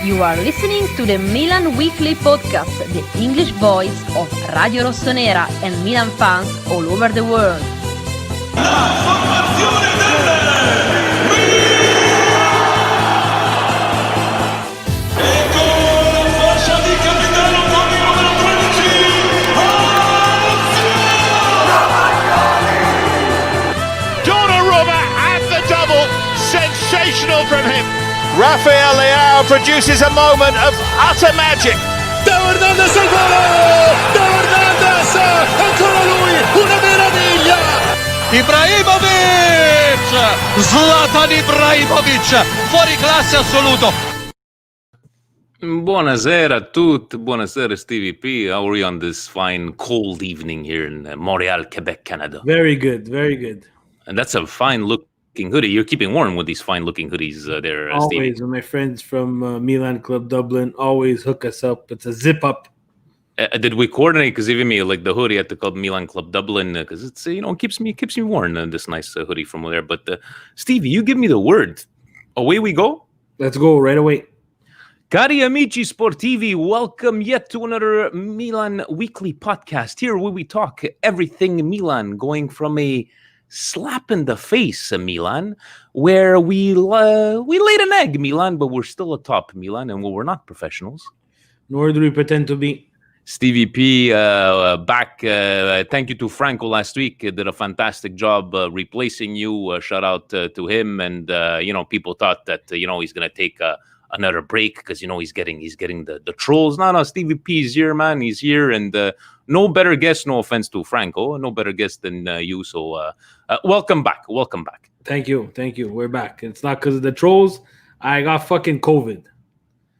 You are listening to the Milan Weekly Podcast, the English voice of Radio Rossonera and Milan fans all over the world. La formazione ecco la fascia di capitano con il numero 13. Donnarumma at the double, sensational from him. Rafael Leao produces a moment of utter magic. Teo Hernandez al volo! Teo Hernandez! Ancora lui! Una meraviglia! Ibrahimovic! Zlatan Ibrahimovic! Fuori classe assoluto! Buonasera a tutti, buonasera Stevie P. How are you on this fine cold evening here in Montreal, Quebec, Canada? Very good, very good. And that's a fine looking hoodie. You're keeping warm with these fine looking hoodies there, Always, Stevie. when my friends from Milan Club Dublin always hook us up. It's a zip up. Did we coordinate? Because even me, like the hoodie at the club Milan Club Dublin, because it's keeps me warm. This nice hoodie from there. But Stevie, you give me the word. Away we go. Let's go right away. Cari amici sportivi, welcome yet to another Milan Weekly Podcast. Here where we talk everything Milan, going from a slap in the face, Milan, where we laid an egg, Milan, but we're still atop Milan, and we're not professionals. Nor do we pretend to be. Stevie P back. Thank you to Franco last week. Did a fantastic job replacing you. Shout out to him. And people thought that he's gonna take another break because he's getting the trolls. No, Stevie P is here, man. He's here, and no better guest. No offense to Franco, no better guest than you. So welcome back. Thank you. We're back. It's not because of the trolls. I got fucking COVID.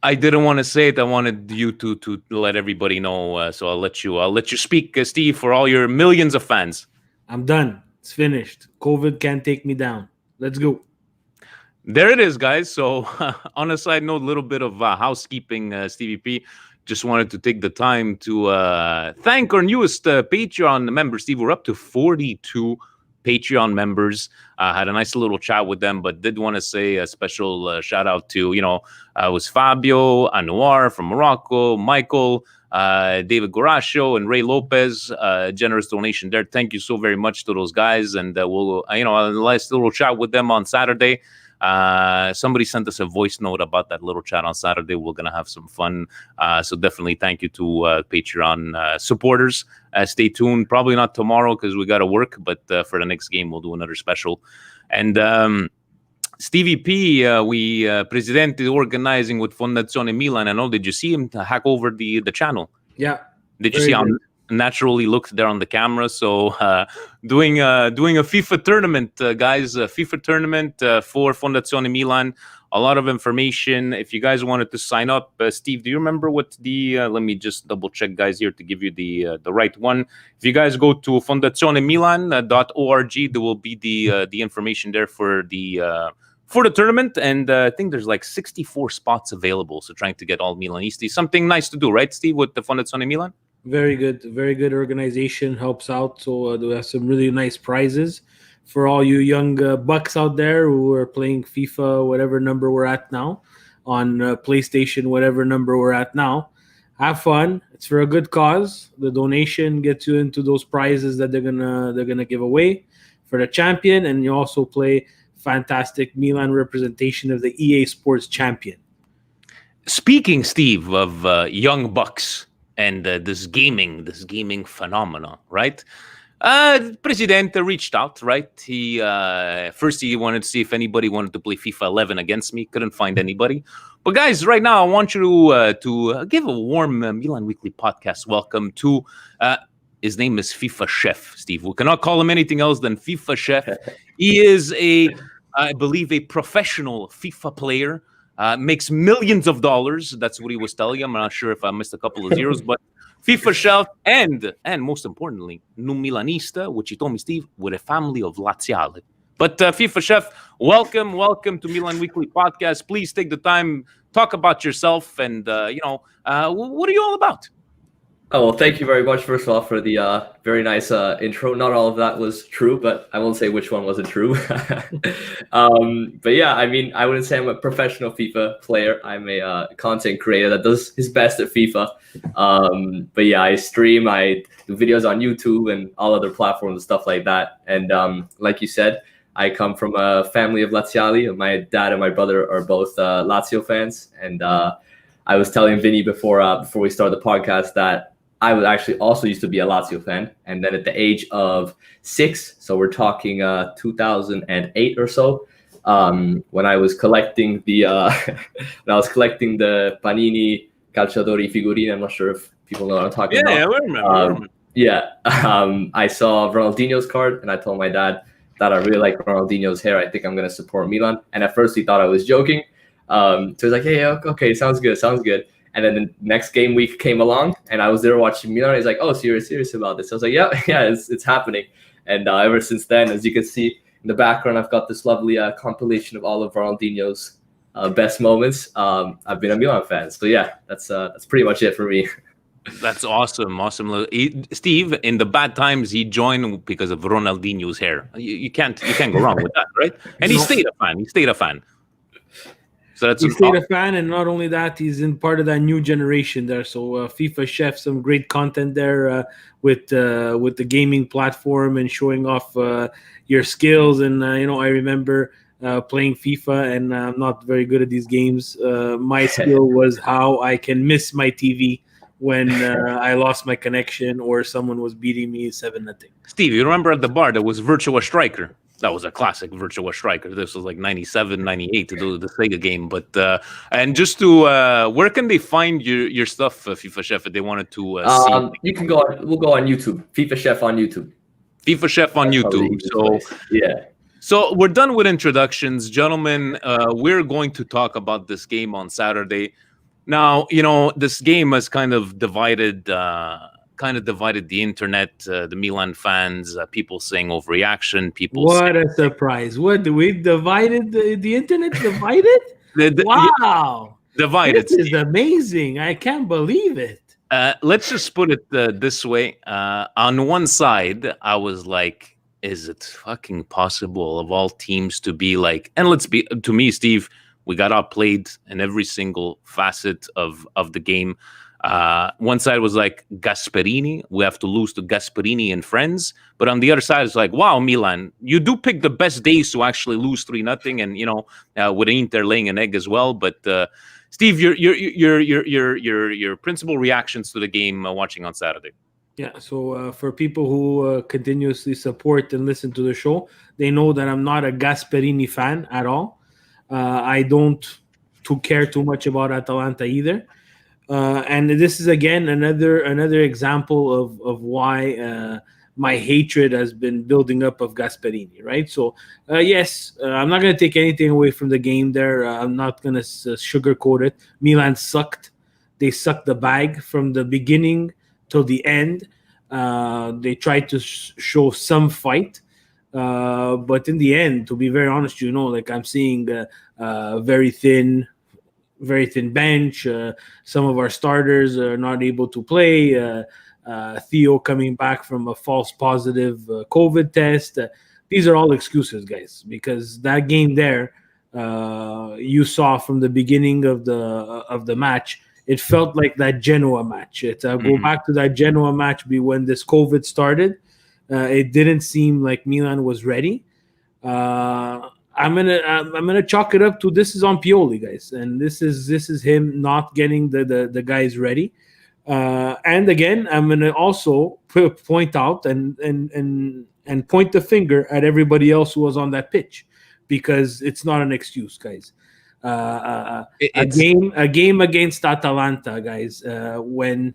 I didn't want to say it. I wanted you to let everybody know. So I'll let you speak, Steve, for all your millions of fans. I'm done. It's finished. COVID can't take me down. Let's go. There it is, guys. So on a side note, a little bit of housekeeping, Stevie P. Just wanted to take the time to thank our newest Patreon member, Steve. We're up to 42 Patreon members. Had a nice little chat with them, but did want to say a special shout out to, it was Fabio, Anwar from Morocco, Michael, David Gorasio, and Ray Lopez. Generous donation there. Thank you so very much to those guys. And we'll, a nice little chat with them on Saturday. Somebody sent us a voice note about that little chat on Saturday. We're going to have some fun. So definitely thank you to Patreon supporters. Stay tuned. Probably not tomorrow because we got to work, but for the next game, we'll do another special. And Stevie P, Presidente organizing with Fondazione Milan. I know, did you see him hack over the channel? Yeah. Did you see how naturally looked there on the camera? So doing a FIFA tournament, guys, a FIFA tournament for Fondazione Milan. A lot of information. If you guys wanted to sign up, Steve, do you remember what let me just double check, guys, here to give you the right one. If you guys go to fondazionemilan.org, there will be the information there for the tournament, and I think there's like 64 spots available. So trying to get all Milanisti, something nice to do, right, Steve, with the Fondazione Milan? Very good organization, helps out. So we have some really nice prizes for all you young bucks out there who are playing FIFA, whatever number we're at now, on PlayStation, whatever number we're at now. Have fun. It's for a good cause. The donation gets you into those prizes that they're gonna give away for the champion, and you also play fantastic Milan representation of the EA Sports champion. Speaking, Steve, of young bucks and this gaming phenomena, right? Presidente reached out, right? He first he wanted to see if anybody wanted to play FIFA 11 against me. Couldn't find anybody. But guys, right now I want you to give a warm Milan Weekly Podcast welcome to his name is FIFA Chef, Steve. We cannot call him anything else than FIFA Chef. He is I believe, a professional FIFA player. Makes millions of dollars. That's what he was telling you. I'm not sure if I missed a couple of zeros, but FIFA Chef and most importantly, non Milanista, which he told me, Steve, with a family of Laziale. But FIFA Chef, welcome to Milan Weekly Podcast. Please take the time, talk about yourself, and what are you all about? Oh, well, thank you very much, first of all, for the very nice intro. Not all of that was true, but I won't say which one wasn't true. But yeah, I mean, I wouldn't say I'm a professional FIFA player. I'm a content creator that does his best at FIFA. But yeah, I stream, I do videos on YouTube and all other platforms and stuff like that. And like you said, I come from a family of Laziali. My dad and my brother are both Lazio fans. And I was telling Vinny before we started the podcast that I was actually also used to be a Lazio fan. And then at the age of 6, so we're talking 2008 or so, when I was collecting the Panini Calciatori figurine. I'm not sure if people know what I'm talking about. Yeah, I remember. I saw Ronaldinho's card, and I told my dad that I really like Ronaldinho's hair. I think I'm going to support Milan. And at first he thought I was joking. So he's like, hey, okay, sounds good. And then the next game week came along, and I was there watching Milan. He's like, oh, so you're serious about this? I was like, yeah, it's happening. And ever since then, as you can see in the background, I've got this lovely compilation of all of Ronaldinho's best moments. I've been a Milan fan. So yeah, that's pretty much it for me. That's awesome. Steve, in the bad times, he joined because of Ronaldinho's hair. You can't go wrong with that, right? And he stayed a fan. So that's he stayed a fan, and not only that, he's in part of that new generation there. So FIFA Chef, some great content there with the gaming platform and showing off your skills. And I remember playing FIFA, and I'm not very good at these games. My skill was how I can miss my TV when I lost my connection or someone was beating me 7-0. Steve, you remember at the bar there was Virtua Striker. That was a classic Virtua Striker. This was like 97, 98 to do the Sega game. But and just to where can they find your stuff, FIFA Chef, if they wanted to see? You can go on. We'll go on YouTube. FIFA Chef on YouTube. FIFA Chef on YouTube. So yeah. So we're done with introductions, gentlemen. We're going to talk about this game on Saturday. Now, this game has kind of divided the internet, the Milan fans, people saying overreaction, people What a surprise. What, we divided the internet divided? Wow. Divided. This is amazing. I can't believe it. Let's just put it this way. On one side, I was like, is it fucking possible of all teams to be like, and to me, Steve, we got outplayed in every single facet of the game. One side was like, Gasperini, we have to lose to Gasperini and friends. But on the other side, it's like, wow, Milan, you do pick the best days to actually lose 3-0, and with Inter laying an egg as well. But Steve, your principal reactions to the game watching on Saturday. Yeah, so for people who continuously support and listen to the show, they know that I'm not a Gasperini fan at all. I don't care too much about Atalanta either. And this is again another example of why my hatred has been building up of Gasperini, right? So yes, I'm not going to take anything away from the game there. I'm not going to sugarcoat it. Milan sucked. They sucked the bag from the beginning till the end. They tried to show some fight. But in the end, to be very honest, I'm seeing very thin bench. Some of our starters are not able to play. Theo coming back from a false positive COVID test. These are all excuses, guys, because that game there, you saw from the beginning of the match, it felt like that Genoa match. Go back to that Genoa match when this COVID started. It didn't seem like Milan was ready. I'm gonna chalk it up to this is on Pioli, guys, and this is him not getting the guys ready. And again, I'm gonna also point out and point the finger at everybody else who was on that pitch, because it's not an excuse, guys. A game against Atalanta, guys. When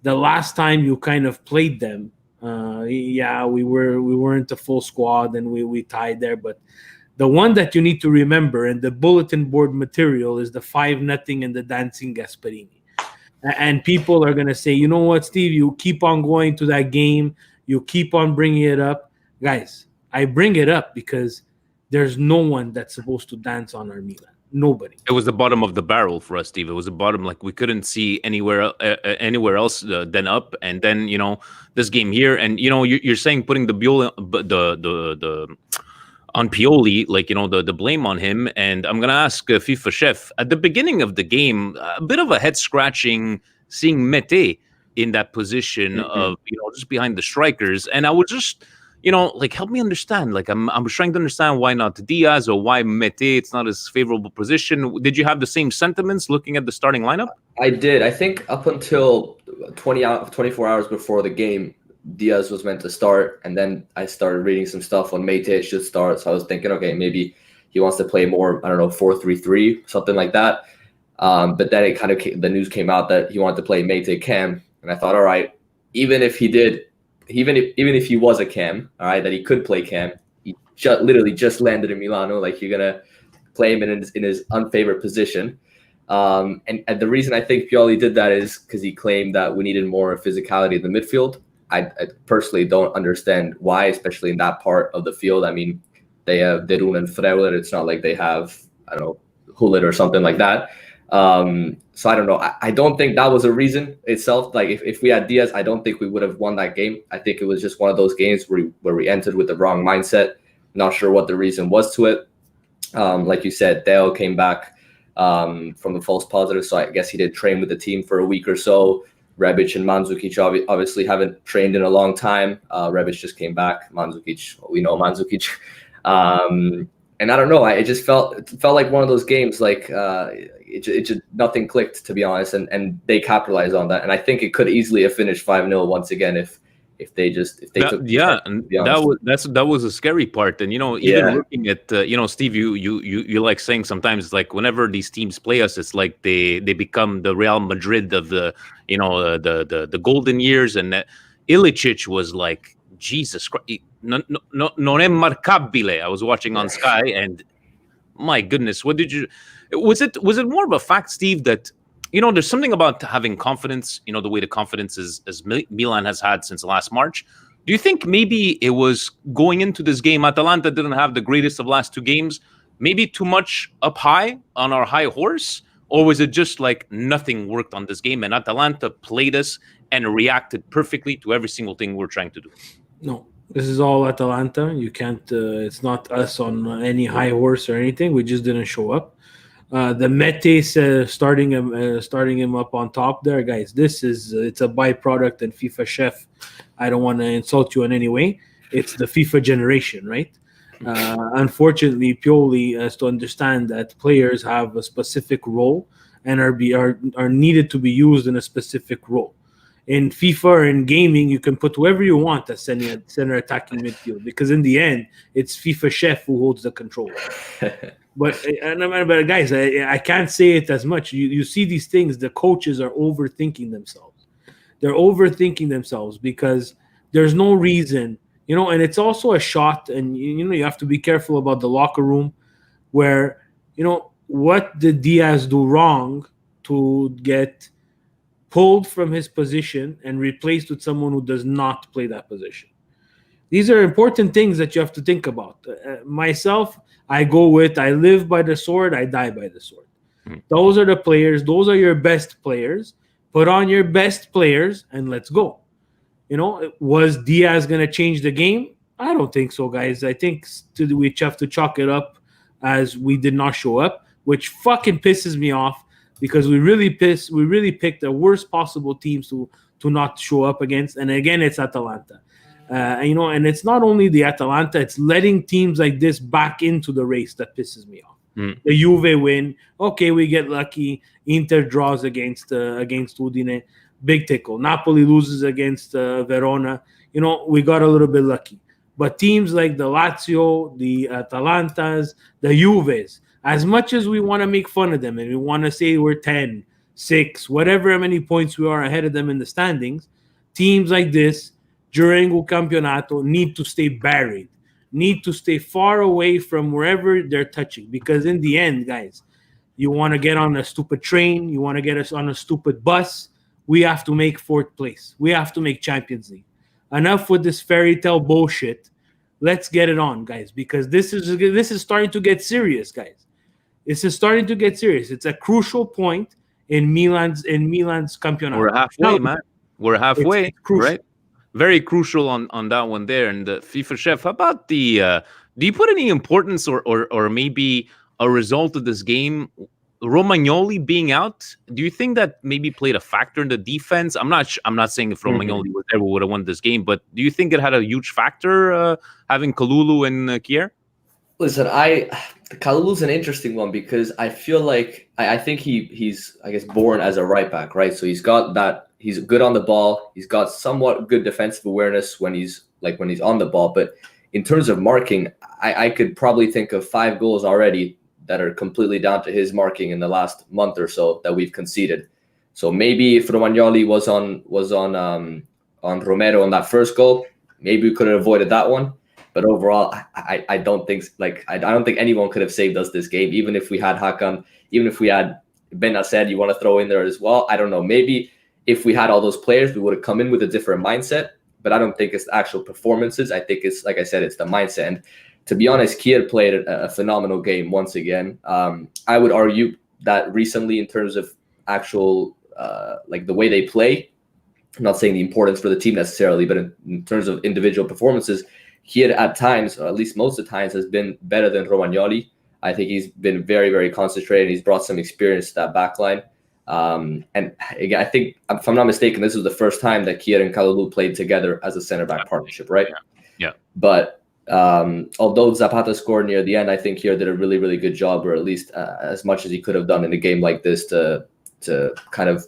the last time you kind of played them, we weren't a full squad and we tied there, but the one that you need to remember and the bulletin board material is the 5-0 and the dancing Gasperini. And people are gonna say, you know what, Steve, you keep on going to that game, you keep on bringing it up, guys. I bring it up because there's no one that's supposed to dance on our Milan. Nobody. It was the bottom of the barrel for us, Steve. It was the bottom, like we couldn't see anywhere else than up. And then this game here, and you're saying putting the on Pioli, like the blame on him. And I'm gonna ask FIFA Chef at the beginning of the game, a bit of a head scratching seeing Mete in that position of just behind the strikers, and I was just. Like help me understand. Like I'm trying to understand why not Diaz or why Mete. It's not his favorable position. Did you have the same sentiments looking at the starting lineup? I did. I think up until 24 hours before the game, Diaz was meant to start, and then I started reading some stuff on Mete should start. So I was thinking, okay, maybe he wants to play more. I don't know, 4-3-3, something like that. But then the news came out that he wanted to play Mete Cam, and I thought, all right, even if he did. Even if he was a cam, all right, that he could play cam, he literally just landed in Milano. Like you're gonna play him in his unfavored position, and the reason I think Pioli did that is because he claimed that we needed more physicality in the midfield. I personally don't understand why, especially in that part of the field. I mean, they have Roon and Freuler. It's not like they have Hullet or something like that. So I don't know. I don't think that was a reason itself. Like if we had Diaz, I don't think we would have won that game. I think it was just one of those games where we entered with the wrong mindset. Not sure what the reason was to it. Like you said, Dale came back from the false positive, so I guess he did train with the team for a week or so. Rebic and Mandzukic obviously haven't trained in a long time. Rebic just came back. Mandzukic, we know Mandzukic. And I don't know. It just felt like one of those games. Like it just nothing clicked, to be honest. And they capitalized on that. And I think it could easily have finished 5-0 once again if they took. Yeah, and that was a scary part. And even looking at Steve, you like saying sometimes it's like whenever these teams play us, it's like they become the Real Madrid of the the golden years. And Ilicic was like, Jesus Christ, non è marcabile. I was watching on Sky, and my goodness, what did you? Was it more of a fact, Steve, that there's something about having confidence. The way the confidence as Milan has had since last March. Do you think maybe it was going into this game? Atalanta didn't have the greatest of last two games. Maybe too much up high on our high horse, or was it just like nothing worked on this game and Atalanta played us and reacted perfectly to every single thing we're trying to do? No, this is all Atalanta. You can't. It's not us on any high horse or anything. We just didn't show up. The Metes starting him up on top there, guys. It's a byproduct and FIFA Chef. I don't want to insult you in any way. It's the FIFA generation, right? Unfortunately, Pioli has to understand that players have a specific role and are needed to be used in a specific role. In FIFA or in gaming, you can put whoever you want as center attacking midfield because in the end, it's FIFA Chef who holds the control. But guys, I can't say it as much. You see these things, the coaches are overthinking themselves. They're overthinking themselves because there's no reason, and it's also a shot. And, you have to be careful about the locker room where, what did Diaz do wrong to get pulled from his position and replaced with someone who does not play that position? These are important things that you have to think about. Myself, I live by the sword, I die by the sword. Those are the players. Those are your best players. Put on your best players and let's go. Was Diaz going to change the game? I don't think so, guys. I think we have to chalk it up as we did not show up, which fucking pisses me off because we really picked the worst possible teams to not show up against. And again, it's Atalanta. And it's not only the Atalanta, it's letting teams like this back into the race that pisses me off. The Juve win. Okay, we get lucky. Inter draws against Udine. Big tickle. Napoli loses against Verona. We got a little bit lucky. But teams like the Lazio, the Atalantas, the Juves, as much as we want to make fun of them and we want to say we're 10, 6, whatever many points we are ahead of them in the standings, teams like this, during El Campeonato, need to stay buried, need to stay far away from wherever they're touching. Because in the end, guys, you want to get on a stupid train, you want to get us on a stupid bus, we have to make fourth place. We have to make Champions League. Enough with this fairy tale bullshit. Let's get it on, guys, because this is starting to get serious, guys. This is starting to get serious. It's a crucial point in Milan's campionat. We're halfway, man. We're halfway, it's crucial. right? Very crucial on that one there. And the FIFA chef, how about the? Do you put any importance or maybe a result of this game? Romagnoli being out, do you think that maybe played a factor in the defense? I'm not saying if Romagnoli was there, we would have won this game, but do you think it had a huge factor having Kalulu and Kier? Listen, Kalulu's an interesting one because I feel like I think he's I guess born as a right back, right? So he's got that. He's good on the ball. He's got somewhat good defensive awareness when he's on the ball. But in terms of marking, I could probably think of 5 goals already that are completely down to his marking in the last month or so that we've conceded. So maybe if Romagnoli was on Romero on that first goal, maybe we could have avoided that one. But overall, I don't think I don't think anyone could have saved us this game. Even if we had Hakan, even if we had Benasser, you want to throw in there as well. I don't know. Maybe if we had all those players, we would have come in with a different mindset. But I don't think it's the actual performances. I think it's, like I said, it's the mindset. And to be honest, Kier played a phenomenal game once again. I would argue that recently, in terms of actual the way they play, I'm not saying the importance for the team necessarily, but in terms of individual performances, Kier at times, or at least most of the times, has been better than Romagnoli. I think he's been very, very concentrated. He's brought some experience to that back line. And again, I think, if I'm not mistaken, this was the first time that Kier and Kalulu played together as a center-back partnership, right? Yeah. But although Zapata scored near the end, I think Kier did a really, really good job, or at least as much as he could have done in a game like this to kind of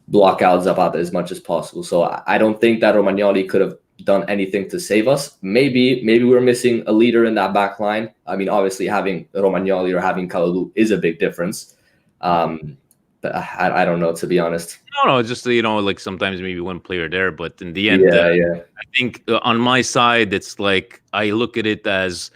block out Zapata as much as possible. So I don't think that Romagnoli could have done anything to save us. Maybe we're missing a leader in that back line. I mean, obviously having Romagnoli or having Kalulu is a big difference. But I don't know, to be honest. No, just like sometimes maybe one player there, but in the end, I think on my side, it's like I look at it as,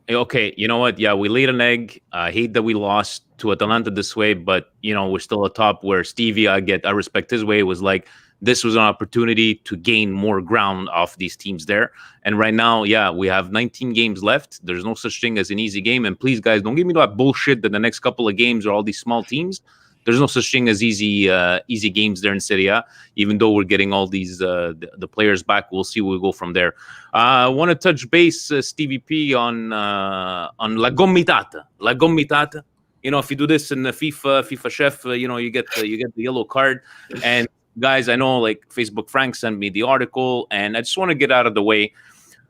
okay, you know what? Yeah, we laid an egg. I hate that we lost to Atalanta this way, but we're still atop. Where Stevie, I respect his way. Was like, this was an opportunity to gain more ground off these teams there. And right now, yeah, we have 19 games left. There's no such thing as an easy game. And please, guys, don't give me that bullshit that the next couple of games are all these small teams. There's no such thing as easy games there in Serie A, even though we're getting all these the players back. We'll see where we go from there. I want to touch base, Stevie P, on La Gomitata. La Gomitata. If you do this in the FIFA chef, you get the yellow card. And guys, I know like Facebook Frank sent me the article, and I just want to get out of the way.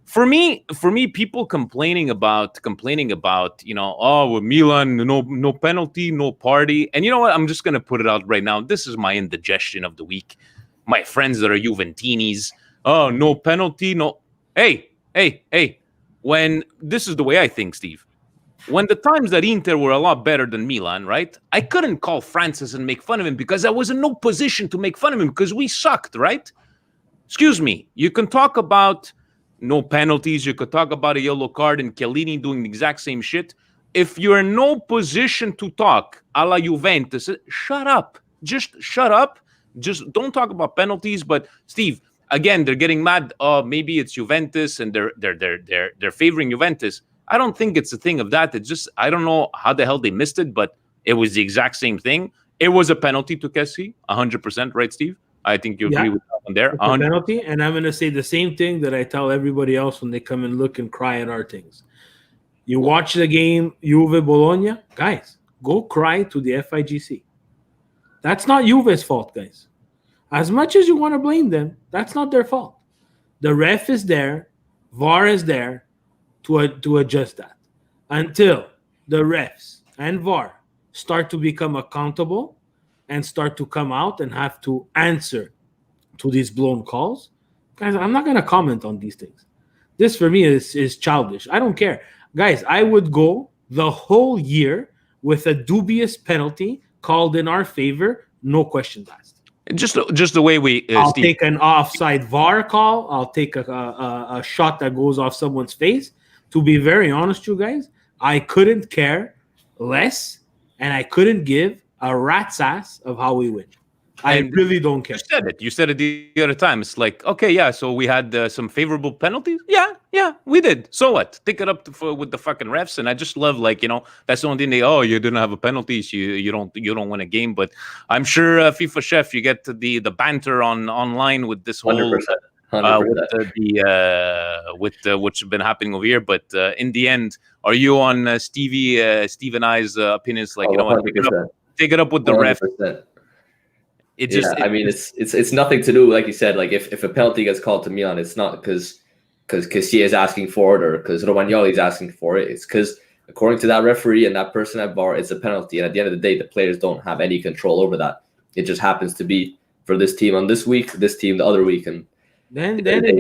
For me, people complaining about, with Milan, no penalty, no party. And you know what? I'm just going to put it out right now. This is my indigestion of the week. My friends that are Juventinis. Oh, no penalty, no. Hey. When this is the way I think, Steve. When the times that Inter were a lot better than Milan, right? I couldn't call Francis and make fun of him because I was in no position to make fun of him because we sucked, right? Excuse me. You can talk about no penalties. You could talk about a yellow card and Chiellini doing the exact same shit. If you're in no position to talk a la Juventus, shut up. Just shut up. Just don't talk about penalties. But Steve, again, they're getting mad. Oh, maybe it's Juventus and they're favoring Juventus. I don't think it's a thing of that. It's just, I don't know how the hell they missed it, but it was the exact same thing. It was a penalty to Kessie, 100%, right, Steve? I think you agree with that one there. It's a penalty, and I'm going to say the same thing that I tell everybody else when they come and look and cry at our things. You watch the game, Juve Bologna, guys, go cry to the FIGC. That's not Juve's fault, guys. As much as you want to blame them, that's not their fault. The ref is there, VAR is there to adjust that. Until the refs and VAR start to become accountable and start to come out and have to answer to these blown calls, guys, I'm not going to comment on these things. This, for me, is childish. I don't care. Guys, I would go the whole year with a dubious penalty called in our favor, no questions asked. Just the way we... I'll Steve. take an offside VAR call. I'll take a shot that goes off someone's face. To be very honest, you guys, I couldn't care less, and I couldn't give a rat's ass of how we win. I really don't care. You said it the other time. It's like, okay, yeah, so we had some favorable penalties. Yeah, we did. So what? Take it up with the fucking refs. And I just love, like, that's the only thing you didn't have a penalty, so you don't win a game. But I'm sure FIFA Chef, you get the banter online with this whole 100%. with what's been happening over here. But in the end, are you on Steve and I's opinions? Like, what, take it up with the 100%. Ref. I mean, it's nothing to do, like you said. Like if a penalty gets called to Milan, it's not because Kessie is asking for it or because Romagnoli is asking for it. It's because according to that referee and that person at VAR, it's a penalty. And at the end of the day, the players don't have any control over that. It just happens to be for this team on this week, this team the other week, and then it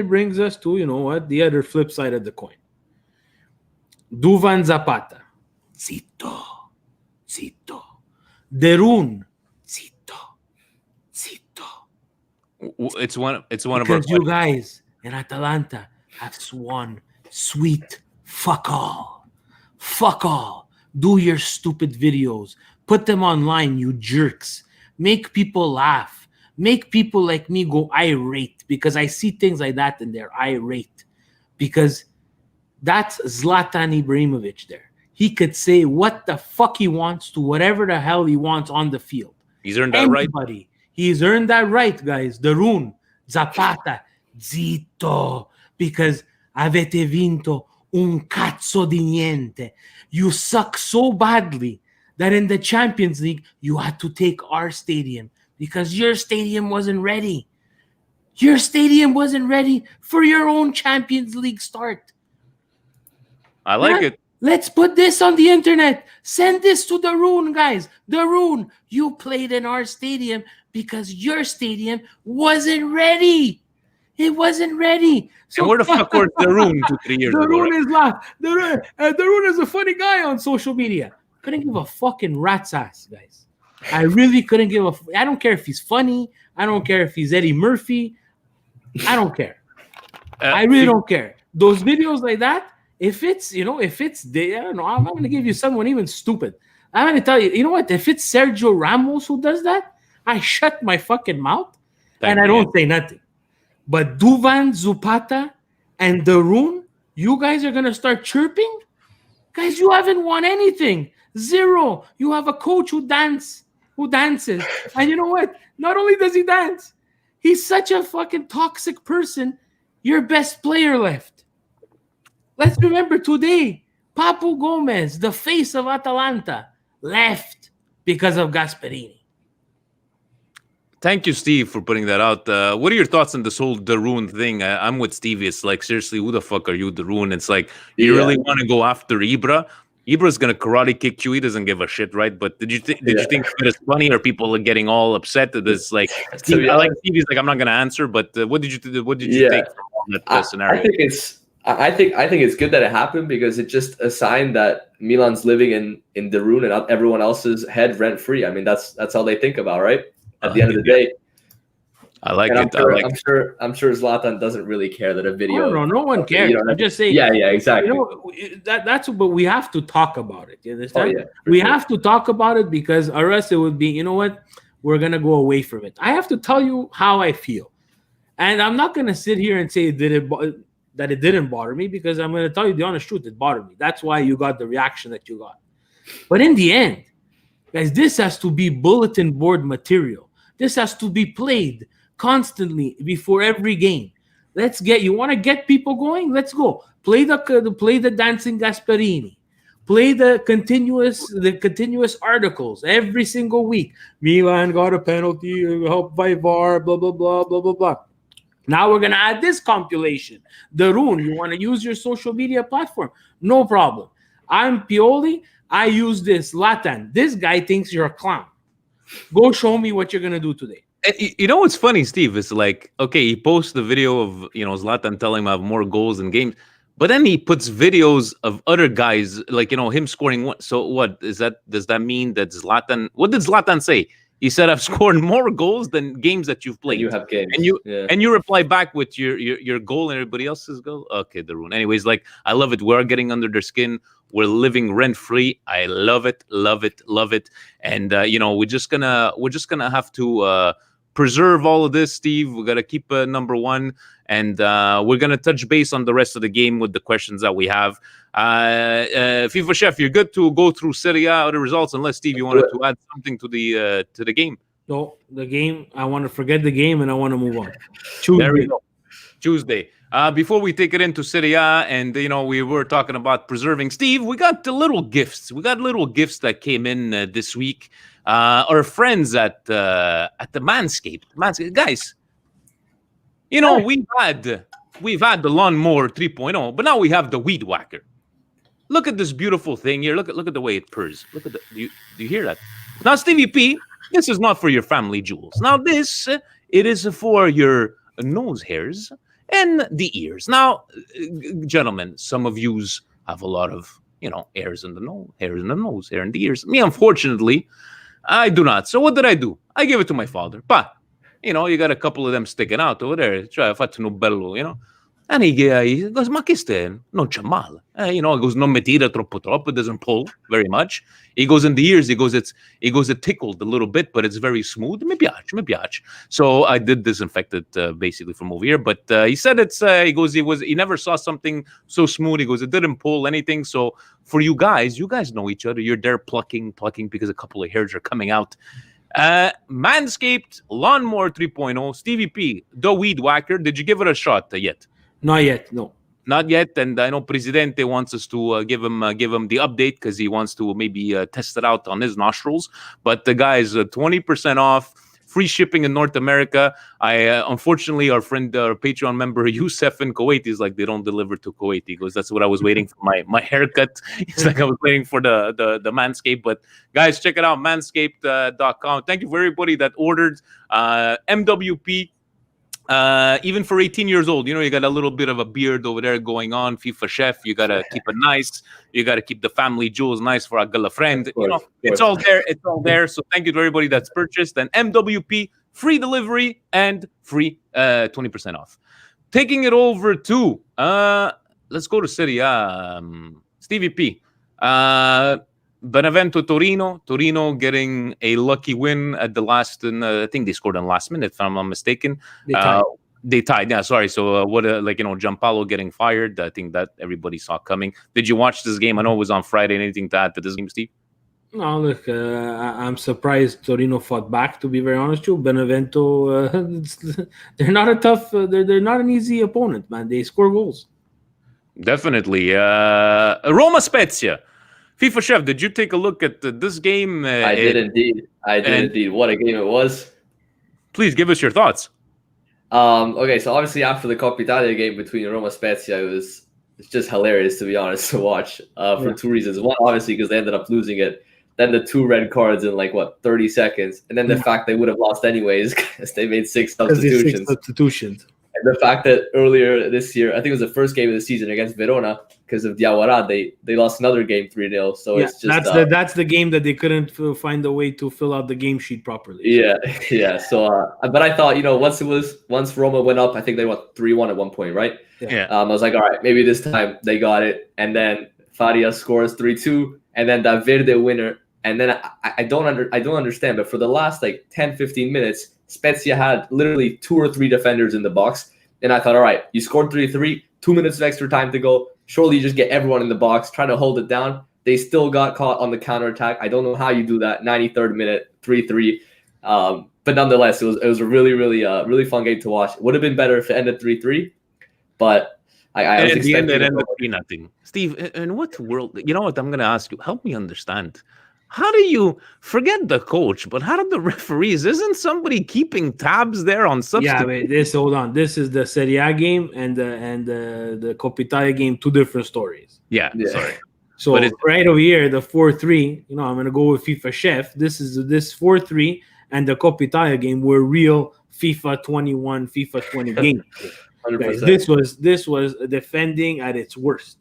brings us to the other flip side of the coin. Duvan Zapata, zitto. De Roon. It's one of our, because you guys in Atalanta have sworn sweet fuck all. Do your stupid videos, put them online, you jerks. Make people laugh, make people like me go irate, because I see things like that and they're irate, because that's Zlatan Ibrahimovic there. He could say what the fuck he wants to whatever the hell he wants on the field. He's earned that right. He's earned that right, guys. The Roon, Zapata, zitto, because avete vinto un cazzo di niente. You suck so badly that in the Champions League, you had to take our stadium because your stadium wasn't ready. Your stadium wasn't ready for your own Champions League start. I like it. Let's put this on the internet. Send this to the Roon, guys. The Roon, you played in our stadium because your stadium wasn't ready. It wasn't ready. So and where the fuck was the Roon 2-3 years ago? The Roon is a funny guy on social media. Couldn't give a fucking rat's ass, guys. I really couldn't give I don't care if he's funny. I don't care if he's Eddie Murphy. I don't care. I really don't care. Those videos like that, if it's I don't know, I'm not going to give you someone even stupid. I'm going to tell you, you know what? If it's Sergio Ramos who does that, I shut my fucking mouth and I don't say nothing. But Duvan Zapata and the Roon, you guys are going to start chirping? Guys, you haven't won anything. Zero. You have a coach who dances. And you know what? Not only does he dance, he's such a fucking toxic person. Your best player left. Let's remember today, Papu Gomez, the face of Atalanta, left because of Gasperini. Thank you, Steve, for putting that out. What are your thoughts on this whole De Roon thing? I'm with Stevie. It's like, seriously, who the fuck are you, De Roon? It's like, you really want to go after Ibra? Ibra's going to karate kick you. He doesn't give a shit, right? But did you think it was funny, or people are getting all upset that it's like, I like Stevie's like, I'm not going to answer, but what did you take from that scenario? I think it's good that it happened, because it's just a sign that Milan's living in De Roon and everyone else's head rent free. I mean, that's how they think about, right? At the end of the day, I like it. I'm sure Zlatan doesn't really care that a video. No one cares. I'm just saying. Yeah, exactly. That's but we have to talk about it. You understand? Oh, yeah, we have to talk about it, because or else it would be, you know what? We're gonna go away from it. I have to tell you how I feel, and I'm not gonna sit here and say that it didn't bother me, because I'm gonna tell you the honest truth. It bothered me. That's why you got the reaction that you got. But in the end, guys, this has to be bulletin board material. This has to be played constantly before every game. You want to get people going? Let's go. Play the dancing Gasperini. Play the continuous articles every single week. Milan got a penalty, helped by VAR, blah blah blah blah blah blah. Now we're gonna add this compilation. The Roon, you want to use your social media platform? No problem. I'm Pioli. I use this. Latan. This guy thinks you're a clown. Go show me what you're gonna do today. You know what's funny, Steve? It's like, okay, he posts the video of Zlatan telling him I have more goals in games, but then he puts videos of other guys, like him scoring one. So what is that? Does that mean that Zlatan? What did Zlatan say? He said, I've scored more goals than games that you've played. You have games. And you reply back with your goal and everybody else's goal. Okay, the Roon. Anyways, like, I love it. We're getting under their skin. We're living rent free. I love it. And we're just gonna have to preserve all of this, Steve. We gotta keep number one, and we're gonna touch base on the rest of the game with the questions that we have. FIFA Chef, you're good to go through Serie A the results, unless Steve, you wanted to add something to the game. No, the game. I want to forget the game and I want to move on. There we go. Tuesday. Before we take it into Serie A, and we were talking about preserving, Steve, we got the little gifts. We got little gifts that came in this week. Our friends at the MANSCAPED guys. We've had the lawnmower 3.0, but now we have the weed whacker. Look at this beautiful thing here. Look at the way it purrs. Look at do you hear that? Now, Stevie P, this is not for your family jewels. Now, this it is for your nose hairs and the ears. Now, gentlemen, some of yous have a lot of hairs in the nose, hair in the ears. Me, unfortunately, I do not. So what did I do? I gave it to my father. But you got a couple of them sticking out over there. Try fatto no bello, And he goes, ma che stai? Non c'è male. He goes, non mi tira troppo. It doesn't pull very much. He goes in the ears. He goes, it tickled a little bit, but it's very smooth. Mi piace. So I did disinfect it basically from over here. But he said he never saw something so smooth. He goes, it didn't pull anything. So for you guys know each other. You're there plucking because a couple of hairs are coming out. Manscaped Lawnmower 3.0. Stevie P, the weed whacker. Did you give it a shot yet? Not yet, no. Not yet, and I know Presidente wants us to give him the update because he wants to maybe test it out on his nostrils. But the guys, 20% off, free shipping in North America. Unfortunately, our friend, our Patreon member Youssef in Kuwait is like, they don't deliver to Kuwait. He goes, that's what I was waiting for my haircut. It's like I was waiting for the Manscaped. But guys, check it out, manscaped.com. Thank you for everybody that ordered MWP. Even for 18 years old, you got a little bit of a beard over there going on. FIFA Chef, you got to keep it nice. You got to keep the family jewels nice for a gala friend. It's all there. It's all there. So thank you to everybody that's purchased. And MWP, free delivery and free 20% off. Taking it over to, let's go to Serie A. Stevie P. Benevento Torino getting a lucky win at the last, and I think they scored in the last minute, if I'm not mistaken. They tied. Yeah, sorry. So Giampaolo getting fired. I think that everybody saw coming. Did you watch this game? I know it was on Friday. Anything to add to this game, Steve? No, look, I'm surprised Torino fought back, to be very honest with you. Benevento, they're not a tough, they're not an easy opponent, man. They score goals. Definitely. Roma Spezia. FIFA Chef, did you take a look at this game? I did indeed. What a game it was. Please give us your thoughts. Okay, so obviously after the Coppa Italia game between Roma Spezia, it's just hilarious, to be honest, to watch for two reasons. One, obviously, because they ended up losing it. Then the 2 red cards in 30 seconds. And then the fact they would have lost anyways because they made 6 substitutions. And the fact that earlier this year, I think it was the first game of the season against Verona, because of Diawara, they lost another game 3-0. So it's just that's the game that they couldn't find a way to fill out the game sheet properly. Yeah. So, but I thought, once Roma went up, I think they went 3-1 at one point, right? Yeah. I was like, all right, maybe this time they got it. And then Faria scores 3-2, and then that Verde winner. And then I don't understand, but for the last 10-15 minutes, Spezia had literally 2 or 3 defenders in the box. And I thought, all right, you scored 3-3, 2 minutes of extra time to go. Surely you just get everyone in the box, trying to hold it down. They still got caught on the counterattack. I don't know how you do that. 93rd minute, 3-3. But nonetheless, it was a really, really, really fun game to watch. It would have been better if it ended 3-3. But I was at the end, it expecting ended 3-0. Steve, in what world? You know what? I'm going to ask you. Help me understand. How do you forget the coach? But how do the referees? Isn't somebody keeping tabs there on substitute? Yeah, hold on. This is the Serie A game and the Coppa Italia game, 2 different stories. Yeah. Sorry. So right over here, the 4-3. I'm gonna go with FIFA Chef. This 4-3 and the Coppa Italia game were real FIFA 21, FIFA 20 games. 100%. This was defending at its worst.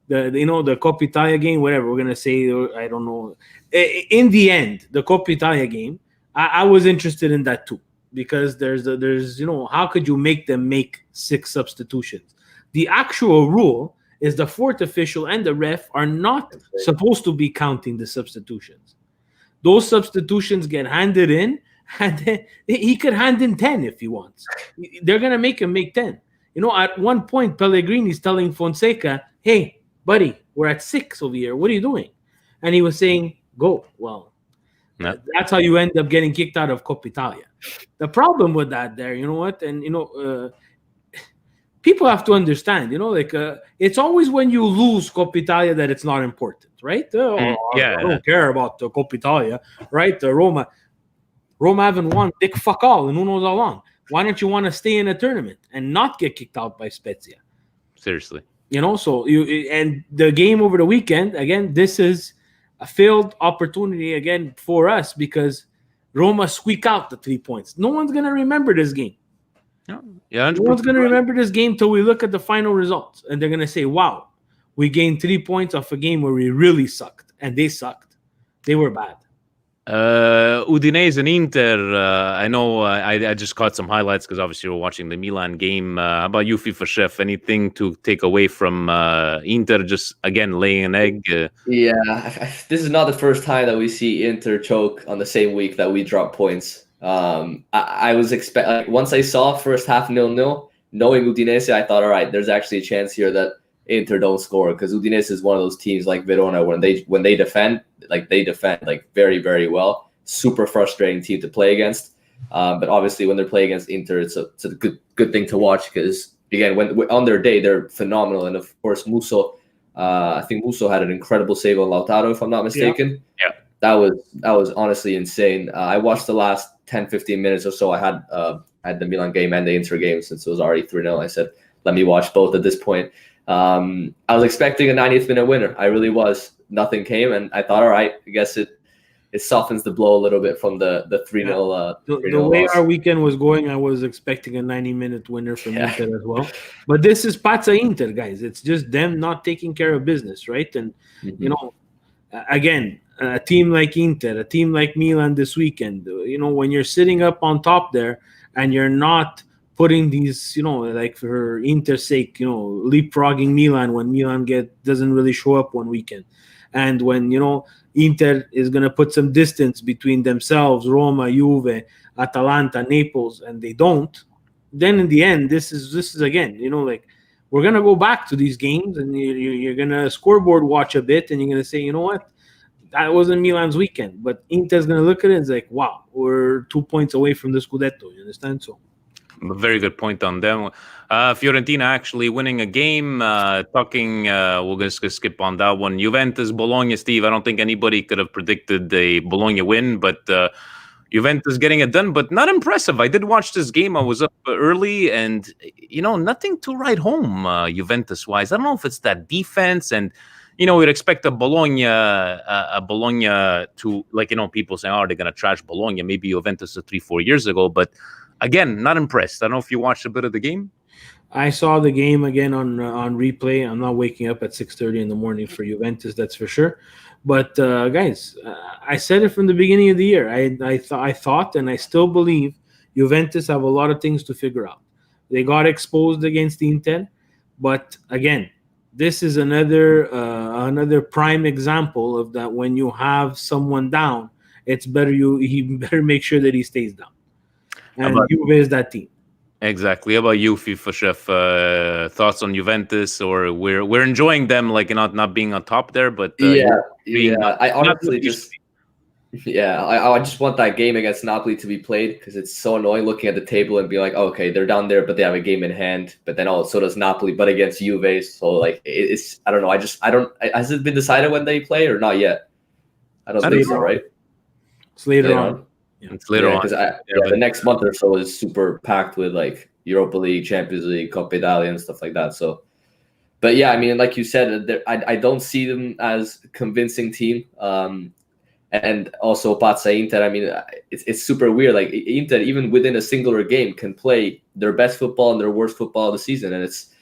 The Coppa Italia game, whatever we're gonna say, I don't know. In the end, the Coppa Italia game, I was interested in that too, because there's how could you make them make 6 substitutions? The actual rule is the fourth official and the ref are not supposed to be counting the substitutions. Those substitutions get handed in, and then he could hand in 10 if he wants. They're going to make him make 10. At one point, Pellegrini's telling Fonseca, hey, buddy, we're at 6 over here. What are you doing? And he was saying, go. Well, that's how you end up getting kicked out of Coppa Italia. The problem with that there, you know what? And, people have to understand, it's always when you lose Coppa Italia that it's not important, right? I don't care about the Coppa Italia, right? Roma haven't won dick fuck all and who knows how long. Why don't you want to stay in a tournament and not get kicked out by Spezia? Seriously. So and the game over the weekend, again, this is a failed opportunity again for us because Roma squeak out the 3 points. No one's going to remember this game. Yeah, no one's going to remember this game till we look at the final results. And they're going to say, wow, we gained 3 points off a game where we really sucked. And they sucked. They were bad. Udinese and Inter, I know I just caught some highlights because obviously we're watching the Milan game. How about you, FIFA Chef? Anything to take away from Inter just, again, laying an egg? This is not the first time that we see Inter choke on the same week that we drop points. I was once I saw first half 0-0, knowing Udinese, I thought, all right, there's actually a chance here that Inter don't score, because Udinese is one of those teams like Verona when they defend very, very well. Super frustrating team to play against. But obviously when they're playing against Inter, it's a good thing to watch, because again, when on their day they're phenomenal. And of course Musso, I think Musso had an incredible save on Lautaro, if I'm not mistaken. Yeah. That was honestly insane. I watched the last 10-15 minutes or so. I had the Milan game and the Inter game, since it was already 3-0. I said, let me watch both at this point. I was expecting a 90th minute winner. I really was. Nothing came, and I thought, all right, I guess it softens the blow a little bit from the 3-0. The way our weekend was going, I was expecting a 90-minute winner from Inter as well. But this is Pazza Inter, guys. It's just them not taking care of business, right? And, again, a team like Inter, a team like Milan this weekend, when you're sitting up on top there and you're not putting these, like for Inter's sake, leapfrogging Milan when Milan doesn't really show up one weekend. And when, Inter is going to put some distance between themselves, Roma, Juve, Atalanta, Naples, and they don't, then in the end, this is again, we're going to go back to these games and you're going to scoreboard watch a bit and you're going to say, you know what? That wasn't Milan's weekend. But Inter's going to look at it and it's like, wow, we're 2 points away from the Scudetto. You understand? So. Very good point on them. Fiorentina actually winning a game. We'll just skip on that one. Juventus, Bologna, Steve. I don't think anybody could have predicted a Bologna win, but Juventus getting it done, but not impressive. I did watch this game. I was up early, and nothing to write home Juventus-wise. I don't know if it's that defense, and we'd expect a Bologna to, people saying, oh, they're going to trash Bologna. Maybe Juventus 3-4 years ago, but again, not impressed. I don't know if you watched a bit of the game. I saw the game again on replay. I'm not waking up at 6:30 in the morning for Juventus, that's for sure. But guys, I said it from the beginning of the year. I thought, and I still believe, Juventus have a lot of things to figure out. They got exposed against Inter, but again, this is another prime example of that. When you have someone down, it's better he better make sure that he stays down. And Juve is that team. Exactly. How about you, FIFA Chef? Thoughts on Juventus, or we're enjoying them, not being on top there, but I honestly I just want that game against Napoli to be played, because it's so annoying looking at the table and being like, oh, okay, they're down there, but they have a game in hand. But then so does Napoli, but against Juve. So it's I don't know. Has it been decided when they play or not yet? I don't think so, right? It's later on. Yeah. It's later on. Because the next month or so is super packed with Europa League, Champions League, Coppa Italia, and stuff like that. So, but yeah, I mean, like you said, I don't see them as a convincing team. And also Pazza Inter. I mean, it's super weird. Like Inter, even within a singular game, can play their best football and their worst football of the season, and it's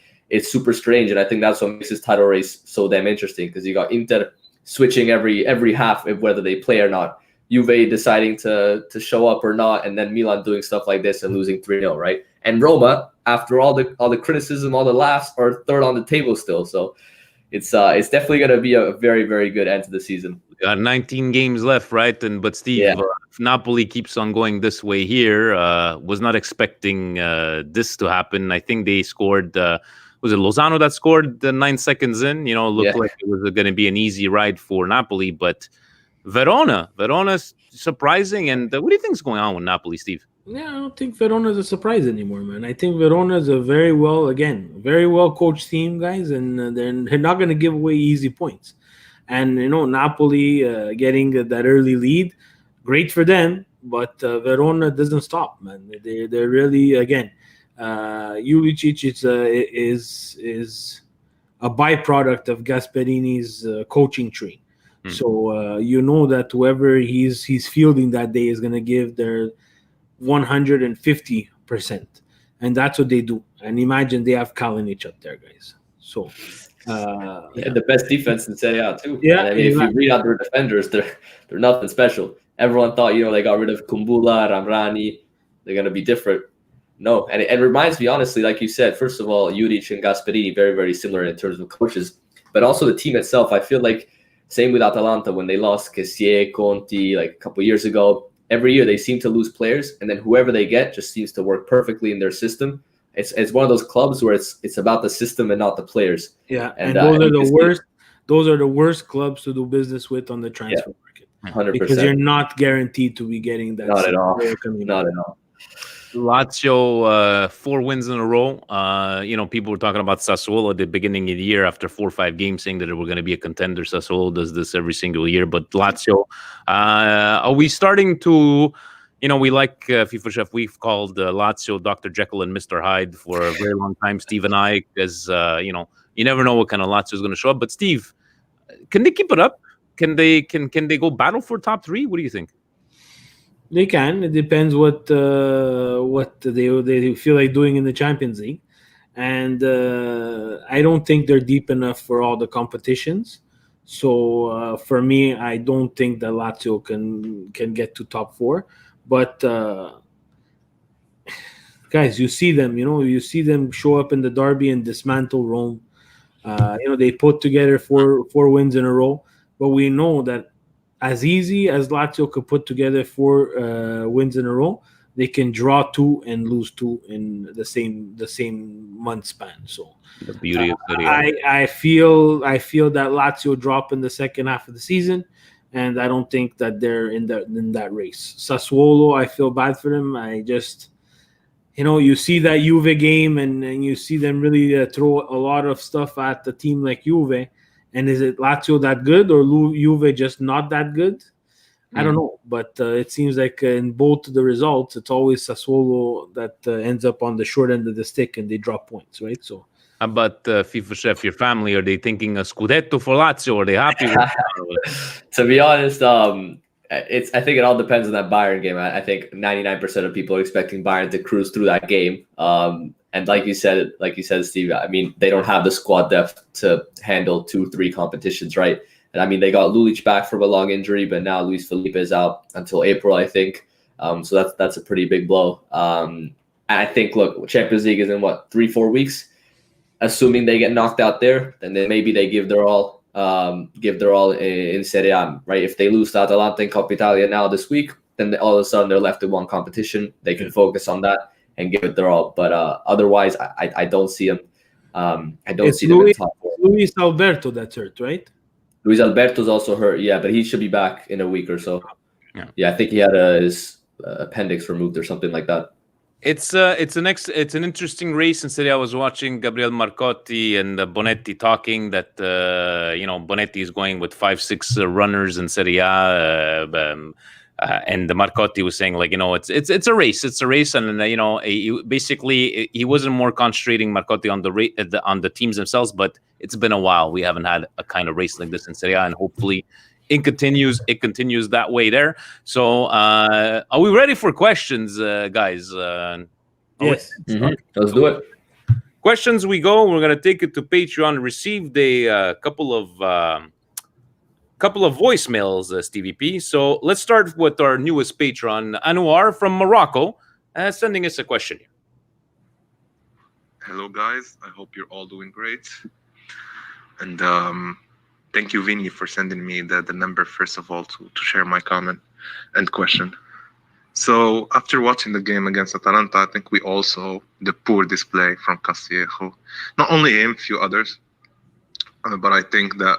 super strange. And I think that's what makes this title race so damn interesting, because you got Inter switching every half, whether they play or not. Juve deciding to show up or not, and then Milan doing stuff like this and losing 3-0, right? And Roma, after all the criticism, all the laughs, are third on the table still. So it's definitely going to be a very, very good end to the season. 19 games left, right? But Steve, if Napoli keeps on going this way here, was not expecting this to happen. I think they scored. Was it Lozano that scored the 9 seconds in? Looked like it was going to be an easy ride for Napoli, but Verona's surprising. And what do you think is going on with Napoli, Steve? Yeah, I don't think Verona is a surprise anymore, man. I think Verona is a very well coached team, guys, and they're not going to give away easy points. And Napoli getting that early lead, great for them. But Verona doesn't stop, man. They're really, again, Juricic is a byproduct of Gasperini's coaching tree. So that whoever he's fielding that day is going to give their 150%, and that's what they do. And imagine they have Kalinic up there, guys. So the best defense in Serie A too. Yeah, and I mean, if you read out their defenders, they're nothing special. Everyone thought they got rid of Kumbula, Ramrani, they're gonna be different. No, and it reminds me, honestly, like you said, first of all, Juric and Gasperini, very, very similar in terms of coaches, but also the team itself. I feel like same with Atalanta when they lost Kessié, Conti like a couple years ago. Every year they seem to lose players, and then whoever they get just seems to work perfectly in their system. It's one of those clubs where it's about the system and not the players. Yeah, and those are the worst. Those are the worst clubs to do business with on the transfer market. 100%. Because you're not guaranteed to be getting that. Not at all. Not at all. Lazio, 4 wins in a row. People were talking about Sassuolo at the beginning of the year after 4 or 5 games, saying that they were going to be a contender. Sassuolo does this every single year, but Lazio, are we starting to? We like FIFA Chef. We've called Lazio Dr. Jekyll and Mr. Hyde for a very long time. Steve and I, because you never know what kind of Lazio is going to show up. But Steve, can they keep it up? Can they go battle for top 3? What do you think? They can. It depends what they feel like doing in the Champions League, and I don't think they're deep enough for all the competitions. So for me, I don't think that Lazio can get to top 4. But guys, you see them. You see them show up in the derby and dismantle Rome. They put together four wins in a row, but we know that. As easy as Lazio could put together 4 wins in a row, they can draw 2 and lose 2 in the same month span. So the beauty of Serie A. I feel that Lazio drop in the second half of the season, and I don't think that they're in that race. Sassuolo, I feel bad for them. I just you see that Juve game and you see them really throw a lot of stuff at the team like Juve. And is it Lazio that good or Juve just not that good? I don't know. But it seems like in both the results, it's always Sassuolo that ends up on the short end of the stick and they drop points, right? So, how about FIFA Chef, your family? Are they thinking a Scudetto for Lazio? Are they happy with To be honest, I think it all depends on that Bayern game. I think 99% of people are expecting Bayern to cruise through that game. And like you said, Steve, I mean, they don't have the squad depth to handle 2-3 competitions, right? And I mean, they got Lulic back from a long injury, but now Luis Felipe is out until April, I think. So that's a pretty big blow. And I think, look, Champions League is in 3-4 weeks. Assuming they get knocked out there, then maybe they give their all in Serie A, right? If they lose to Atalanta in Coppa Italia now this week, then all of a sudden they're left with 1 competition. They can focus on that and give it their all. But otherwise, I don't see them. I don't see them in top 4. Luis Alberto that's hurt, right? Luis Alberto's also hurt, yeah, but he should be back in a week or so. Yeah, I think he had his appendix removed or something like that. It's an interesting race in Serie A. I was watching Gabriel Marcotti and Bonetti talking that Bonetti is going with 5-6 runners in Serie A. And the Marcotti was saying it's a race. It's a race, and he wasn't more concentrating Marcotti on the teams themselves. But it's been a while. We haven't had a kind of race like this in Serie A, and hopefully it continues that way there. So are we ready for questions, guys? Yes. Let's do it. Questions we go. We're gonna take it to Patreon. Received a couple of couple of voicemails, Stevie P. So let's start with our newest patron, Anwar from Morocco, sending us a question here. Hello, guys. I hope you're all doing great. And thank you, Vinny, for sending me the number, first of all, to share my comment and question. So after watching the game against Atalanta, I think we all saw the poor display from Castillejo. Not only him, a few others. But I think that,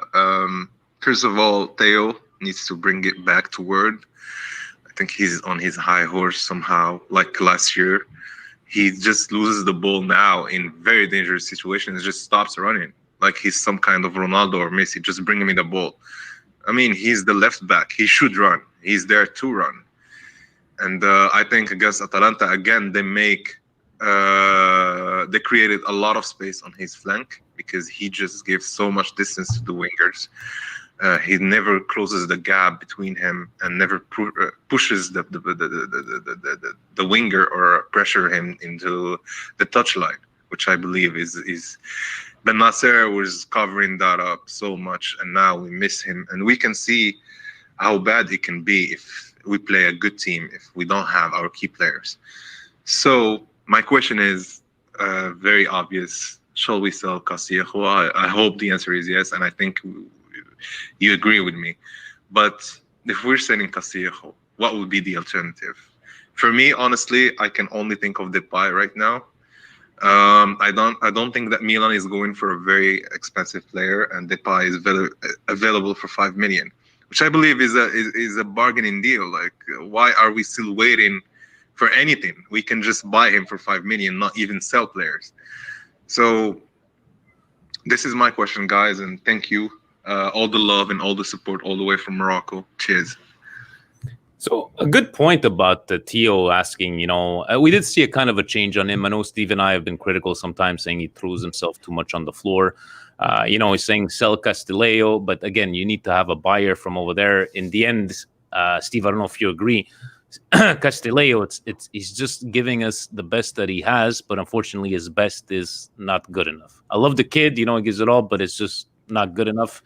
first of all, Theo needs to bring it back to word. I think he's on his high horse somehow, like last year. He just loses the ball now in very dangerous situations, just stops running. Like he's some kind of Ronaldo or Messi, just bring him the ball. I mean, he's the left back. He should run. He's there to run. And I think against Atalanta, again, they created a lot of space on his flank because he just gives so much distance to the wingers. He never closes the gap between him and never pushes the winger or pressure him into the touchline, which I believe is Ben Nasser was covering that up so much, and now we miss him. And we can see how bad it can be if we play a good team, if we don't have our key players. So my question is very obvious. Shall we sell Castillejo? I hope the answer is yes, and I think you agree with me. But if we're selling Castillejo, what would be the alternative? For me, honestly, I can only think of Depay right now. I don't think that Milan is going for a very expensive player, and Depay is available for 5 million, which I believe is a bargaining deal. Like, why are we still waiting for anything? We can just buy him for 5 million, not even sell players. So this is my question, guys, and thank you. All the love and all the support all the way from Morocco. Cheers. So a good point about the Theo asking, we did see a kind of a change on him. I know Steve and I have been critical sometimes, saying he throws himself too much on the floor. He's saying sell Castillejo, but again, you need to have a buyer from over there. In the end, Steve, I don't know if you agree, Castillejo, he's just giving us the best that he has, but unfortunately his best is not good enough. I love the kid, he gives it all, but it's just not good enough.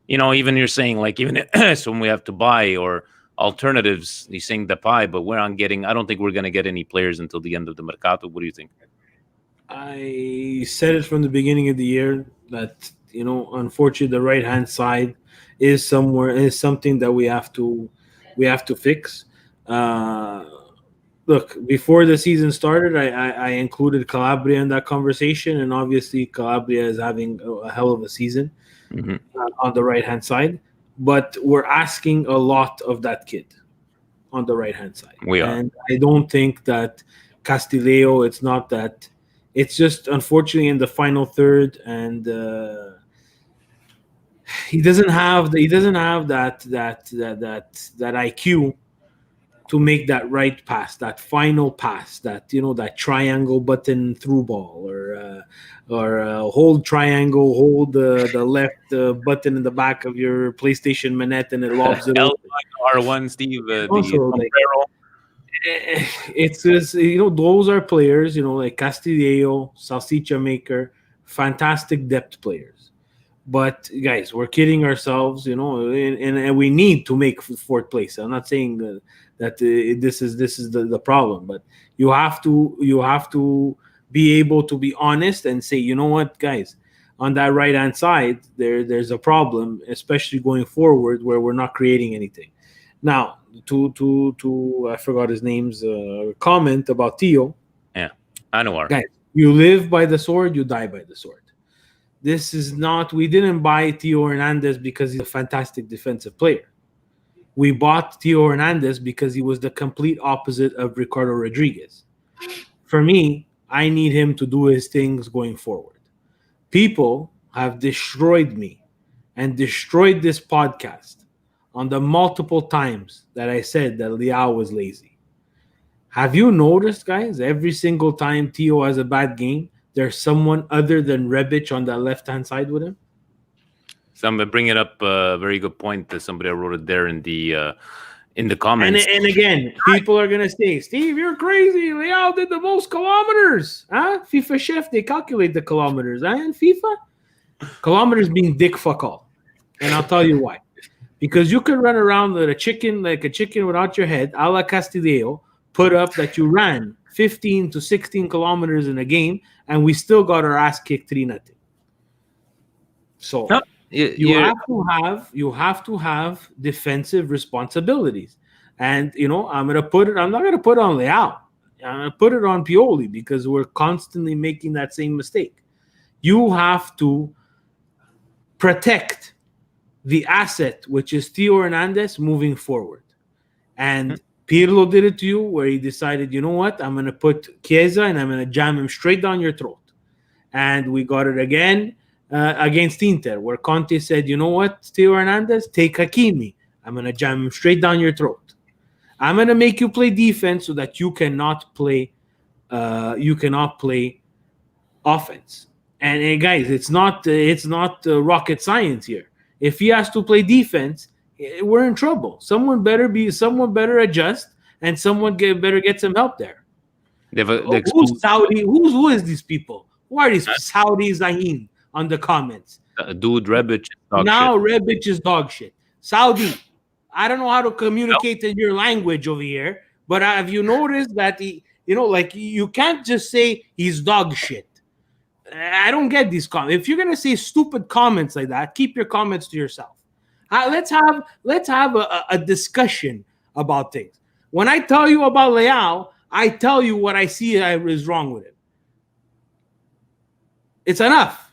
Even you're saying, like, even so when we have to buy or alternatives, he's saying Depay, but I don't think we're going to get any players until the end of the Mercato. What do you think? I said it from the beginning of the year that, unfortunately the right-hand side is something that we have to fix. Look, before the season started, I included Calabria in that conversation, and obviously Calabria is having a hell of a season on the right-hand side. But we're asking a lot of that kid on the right-hand side. We are. And I don't think that Castillejo, it's not that. It's just, unfortunately, in the final third, and he doesn't have that IQ to make that right pass, that final pass, that that triangle button through ball, or hold triangle, hold the left button in the back of your PlayStation manette, and it lobs it. R1, Steve. It's just those are players like Castillejo, Salsicha Maker, fantastic depth players. But guys, we're kidding ourselves, and we need to make fourth place. I'm not saying that this is the problem, but you have to be able to be honest and say, you know what, guys, on that right hand side there's a problem, especially going forward, where we're not creating anything. Now, to I forgot his name's comment about Theo. Yeah, Anwar. Guys, you live by the sword, you die by the sword. This is not. We didn't buy Theo Hernandez because he's a fantastic defensive player. We bought Theo Hernandez because he was the complete opposite of Ricardo Rodriguez. For me, I need him to do his things going forward. People have destroyed me and destroyed this podcast on the multiple times that I said that Leao was lazy. Have you noticed, guys, every single time Theo has a bad game, there's someone other than Rebic on that left-hand side with him? So I'm bringing up a very good point that somebody wrote it there in the comments. And again, people are going to say, Steve, you're crazy. Leao did the most kilometers. Huh? FIFA chef, they calculate the kilometers. In FIFA, kilometers being dick fuck all. And I'll tell you why. because you could run around like a chicken without your head, a la Castillejo, put up that you ran 15 to 16 kilometers in a game, and we still got our ass kicked 3-0. So you have to have defensive responsibilities. And I'm not gonna put it on Leao. I'm gonna put it on Pioli, because we're constantly making that same mistake. You have to protect the asset, which is Theo Hernandez, moving forward. And Pirlo did it to you, where he decided, you know what, I'm going to put Chiesa and I'm going to jam him straight down your throat. And we got it again against Inter, where Conte said, you know what, Theo Hernandez, take Hakimi. I'm going to jam him straight down your throat. I'm going to make you play defense so that you cannot play offense. And guys, it's not rocket science here. If he has to play defense, we're in trouble. Someone better adjust, and someone better get some help there. Who's Saudi? Who is these people? Who are these Saudi Zahin on the comments? Dude, Rebic is dog shit. Rebic is dog shit. Saudi, I don't know how to communicate in your language over here, but have you noticed that you can't just say he's dog shit. I don't get these comments. If you're gonna say stupid comments like that, keep your comments to yourself. Let's have a discussion about things. When I tell you about Leao, I tell you what I see is wrong with him. It's enough.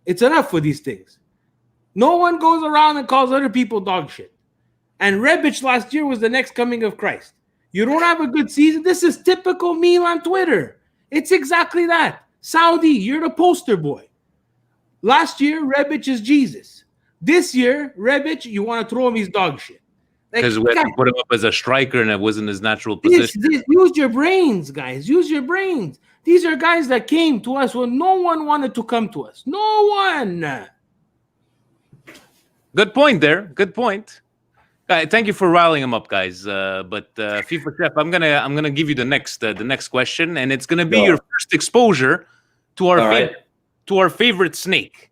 It's enough for these things. No one goes around and calls other people dog shit. And Rebic last year was the next coming of Christ. You don't have a good season. This is typical Milan Twitter. It's exactly that. Saudi, you're the poster boy. Last year, Rebic is Jesus. This year, Rebic, you want to throw him his dog shit. Because we had to put him up as a striker, and it wasn't his natural position. Use your brains, guys. Use your brains. These are guys that came to us when no one wanted to come to us. No one. Good point there. Good point. Thank you for riling him up, guys. But FIFA Chef, I'm gonna give you the next question, and it's gonna be your first exposure to our favorite snake.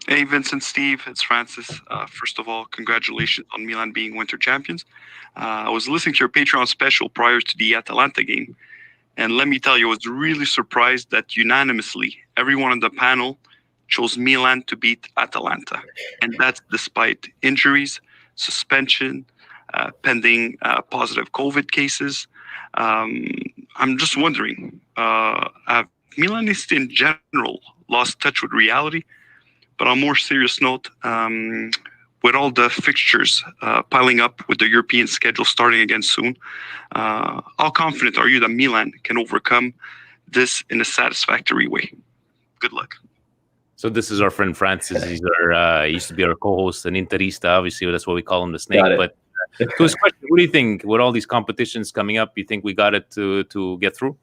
Hey, Vincent, Steve, it's Francis. First of all, congratulations on Milan being winter champions. I was listening to your Patreon special prior to the Atalanta game, and let me tell you, I was really surprised that unanimously everyone on the panel chose Milan to beat Atalanta. And that's despite injuries, suspension, pending positive COVID cases. I'm just wondering, have Milanists in general lost touch with reality? But on a more serious note, with all the fixtures piling up with the European schedule starting again soon, how confident are you that Milan can overcome this in a satisfactory way? Good luck. So this is our friend Francis. He's he used to be our co-host, an Interista. Obviously, that's what we call him, the snake. But to his question, what do you think? With all these competitions coming up, you think we got it to get through?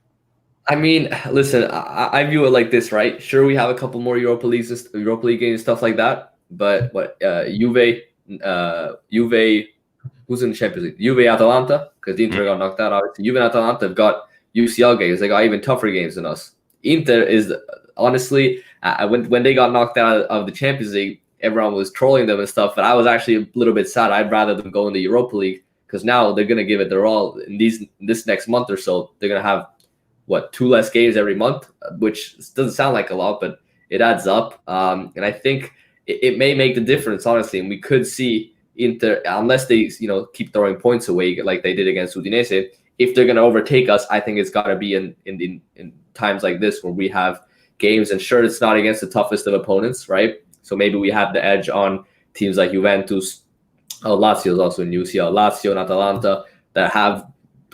I mean, listen, I view it like this, right? Sure, we have a couple more Europa League games and stuff like that. But Juve, who's in the Champions League? Juve, Atalanta, because the Inter got knocked out. Obviously, Juve and Atalanta have got UCL games. They got even tougher games than us. Inter is honestly, when they got knocked out of the Champions League, everyone was trolling them and stuff. But I was actually a little bit sad. I'd rather them go in the Europa League, because now they're gonna give it their all in this next month or so. They're gonna have 2 less games every month, which doesn't sound like a lot, but it adds up. And I think it may make the difference, honestly. And we could see Inter, unless they keep throwing points away like they did against Udinese, if they're going to overtake us, I think it's got to be in times like this where we have games. And sure, it's not against the toughest of opponents, right? So maybe we have the edge on teams like Juventus. Lazio is also in UCL. Lazio and Atalanta that have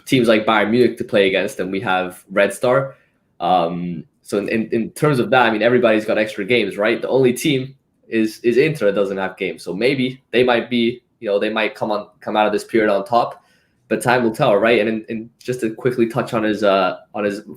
teams like Bayern Munich to play against, and we have Red Star. So in terms of that, I mean, everybody's got extra games, right? The only team is Inter that doesn't have games. So maybe they might be, they might come out of this period on top, but time will tell, right? And just to quickly touch on his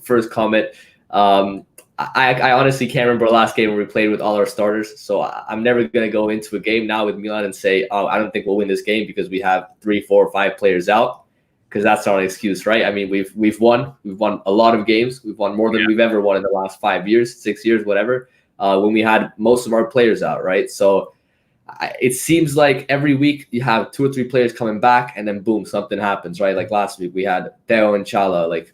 first comment, I honestly can't remember the last game where we played with all our starters. So I'm never going to go into a game now with Milan and say, oh, I don't think we'll win this game because we have 3, 4, 5 players out. Because that's not an excuse, right? I mean, we've won a lot of games. We've won more than we've ever won in the last 5 years, 6 years, whatever. When we had most of our players out, right? So it seems like every week you have 2 or 3 players coming back, and then boom, something happens, right? Like last week we had Theo and Chala, like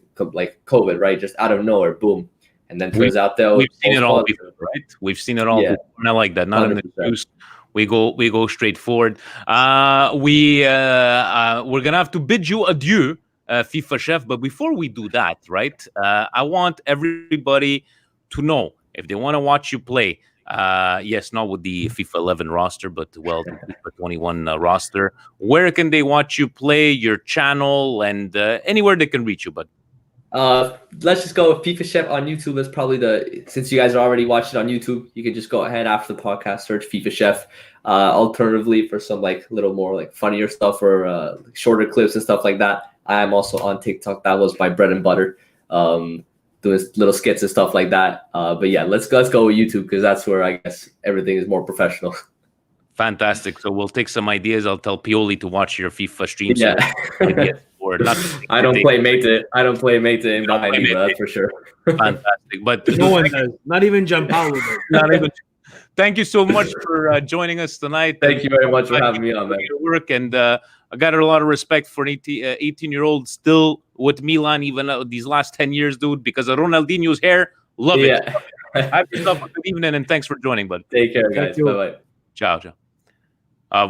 COVID, right? Just out of nowhere, boom. And then turns out Theo. We've seen it all before, right? We've seen it all before. Not like that. Not 100%. In the news. We go straight forward. We're gonna have to bid you adieu, FIFA chef. But before we do that, right? I want everybody to know if they want to watch you play. Yes, not with the FIFA 11 roster, but the FIFA 21 roster. Where can they watch you play? Your channel and anywhere they can reach you, bud. Let's just go with FIFA Chef on YouTube. That's probably since you guys are already watching on YouTube, you can just go ahead after the podcast, search FIFA Chef. Alternatively, for some like little more like funnier stuff or shorter clips and stuff like that, I am also on TikTok. That was my bread and butter. Doing little skits and stuff like that. But yeah, let's go with YouTube because that's where I guess everything is more professional. Fantastic. So we'll take some ideas. I'll tell Pioli to watch your FIFA streams. Yeah. I don't play Mate behind me, that's for sure. Fantastic. But no one does. Not even Gianpaolo. Not even. Thank you so much for joining us tonight. Thank you very much for having me on, man. Work and I got a lot of respect for an 18-year-old still with Milan, even these last 10 years, dude, because of Ronaldinho's hair. Love it. Have yourself a good evening, and thanks for joining, bud. Take care, guys. Bye-bye. Ciao.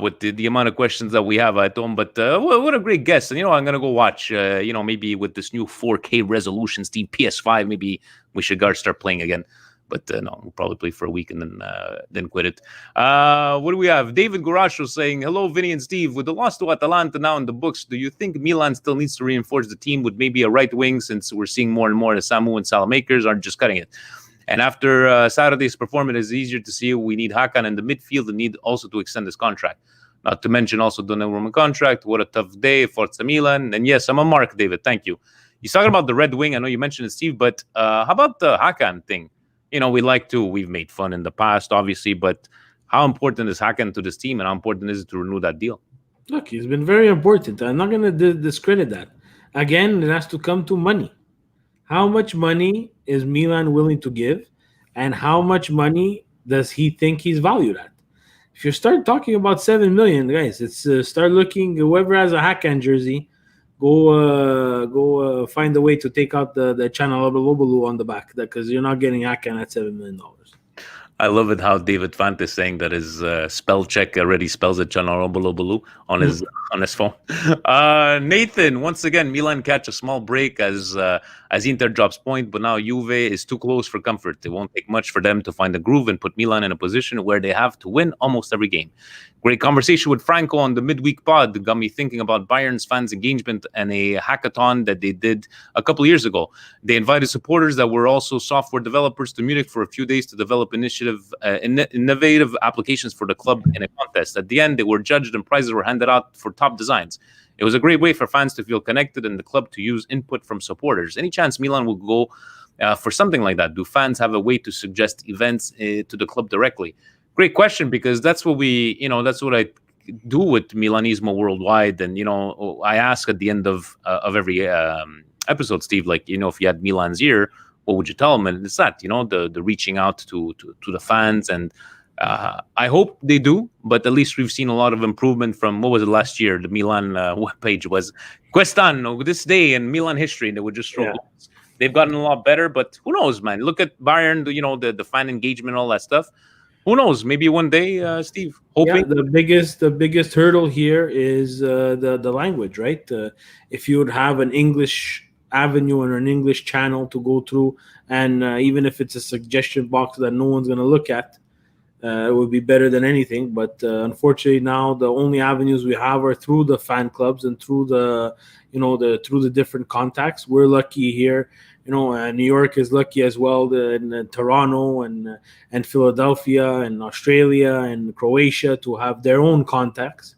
With the amount of questions that we have at home, but what a great guest. And, I'm going to go watch, maybe with this new 4K resolution, Steve, PS5, maybe we should start playing again. But no, we'll probably play for a week and then quit it. What do we have? David Gurasho saying, hello, Vinny and Steve. With the loss to Atalanta now in the books, do you think Milan still needs to reinforce the team with maybe a right wing, since we're seeing more and more the Samu and Salamakers are just cutting it? And after Saturday's performance, it's easier to see we need Hakan in the midfield and need also to extend his contract. Not to mention also Donnarumma contract. What a tough day. Forza Milan. And yes, I'm a mark, David. Thank you. He's talking about the red wing. I know you mentioned it, Steve, but how about the Hakan thing? We've made fun in the past, obviously, but how important is Hakan to this team and how important is it to renew that deal? Look, he's been very important. I'm not going to discredit that. Again, it has to come to money. How much money is Milan willing to give, and how much money does he think he's valued at? If you start talking about 7 million, guys, it's start looking. Whoever has a Hakan jersey, go find a way to take out the Channel Lobolu on the back, because you're not getting Hakan at $7 million. I love it how David Fant is saying that his spell check already spells it Channel Lobolu on his phone. Nathan, once again, Milan catch a small break as Inter drops point, but now Juve is too close for comfort. It won't take much for them to find a groove and put Milan in a position where they have to win almost every game. Great conversation with Franco on the midweek pod got me thinking about Bayern's fans' engagement and a hackathon that they did a couple of years ago. They invited supporters that were also software developers to Munich for a few days to develop innovative applications for the club in a contest. At the end, they were judged and prizes were handed out for top designs. It was a great way for fans to feel connected and the club to use input from supporters. Any chance Milan will go for something like that? Do fans have a way to suggest events to the club directly? Great question, because that's what that's what I do with Milanismo worldwide. And, I ask at the end of every episode, Steve, if you had Milan's ear, what would you tell them? And it's that, the reaching out to the fans. And I hope they do, but at least we've seen a lot of improvement from, what was it last year? The Milan webpage was Quest'anno, this day in Milan history, and they would just throw goals. They've gotten a lot better, but who knows, man? Look at Bayern, the fan engagement, all that stuff. Who knows? Maybe one day, Steve. Hoping. Yeah, the biggest hurdle here is the language, right? If you would have an English avenue and an English channel to go through, and even if it's a suggestion box that no one's going to look at, it would be better than anything. But unfortunately, now the only avenues we have are through the fan clubs and through through the different contacts. We're lucky here. New York is lucky as well, and Toronto and Philadelphia and Australia and Croatia to have their own contacts.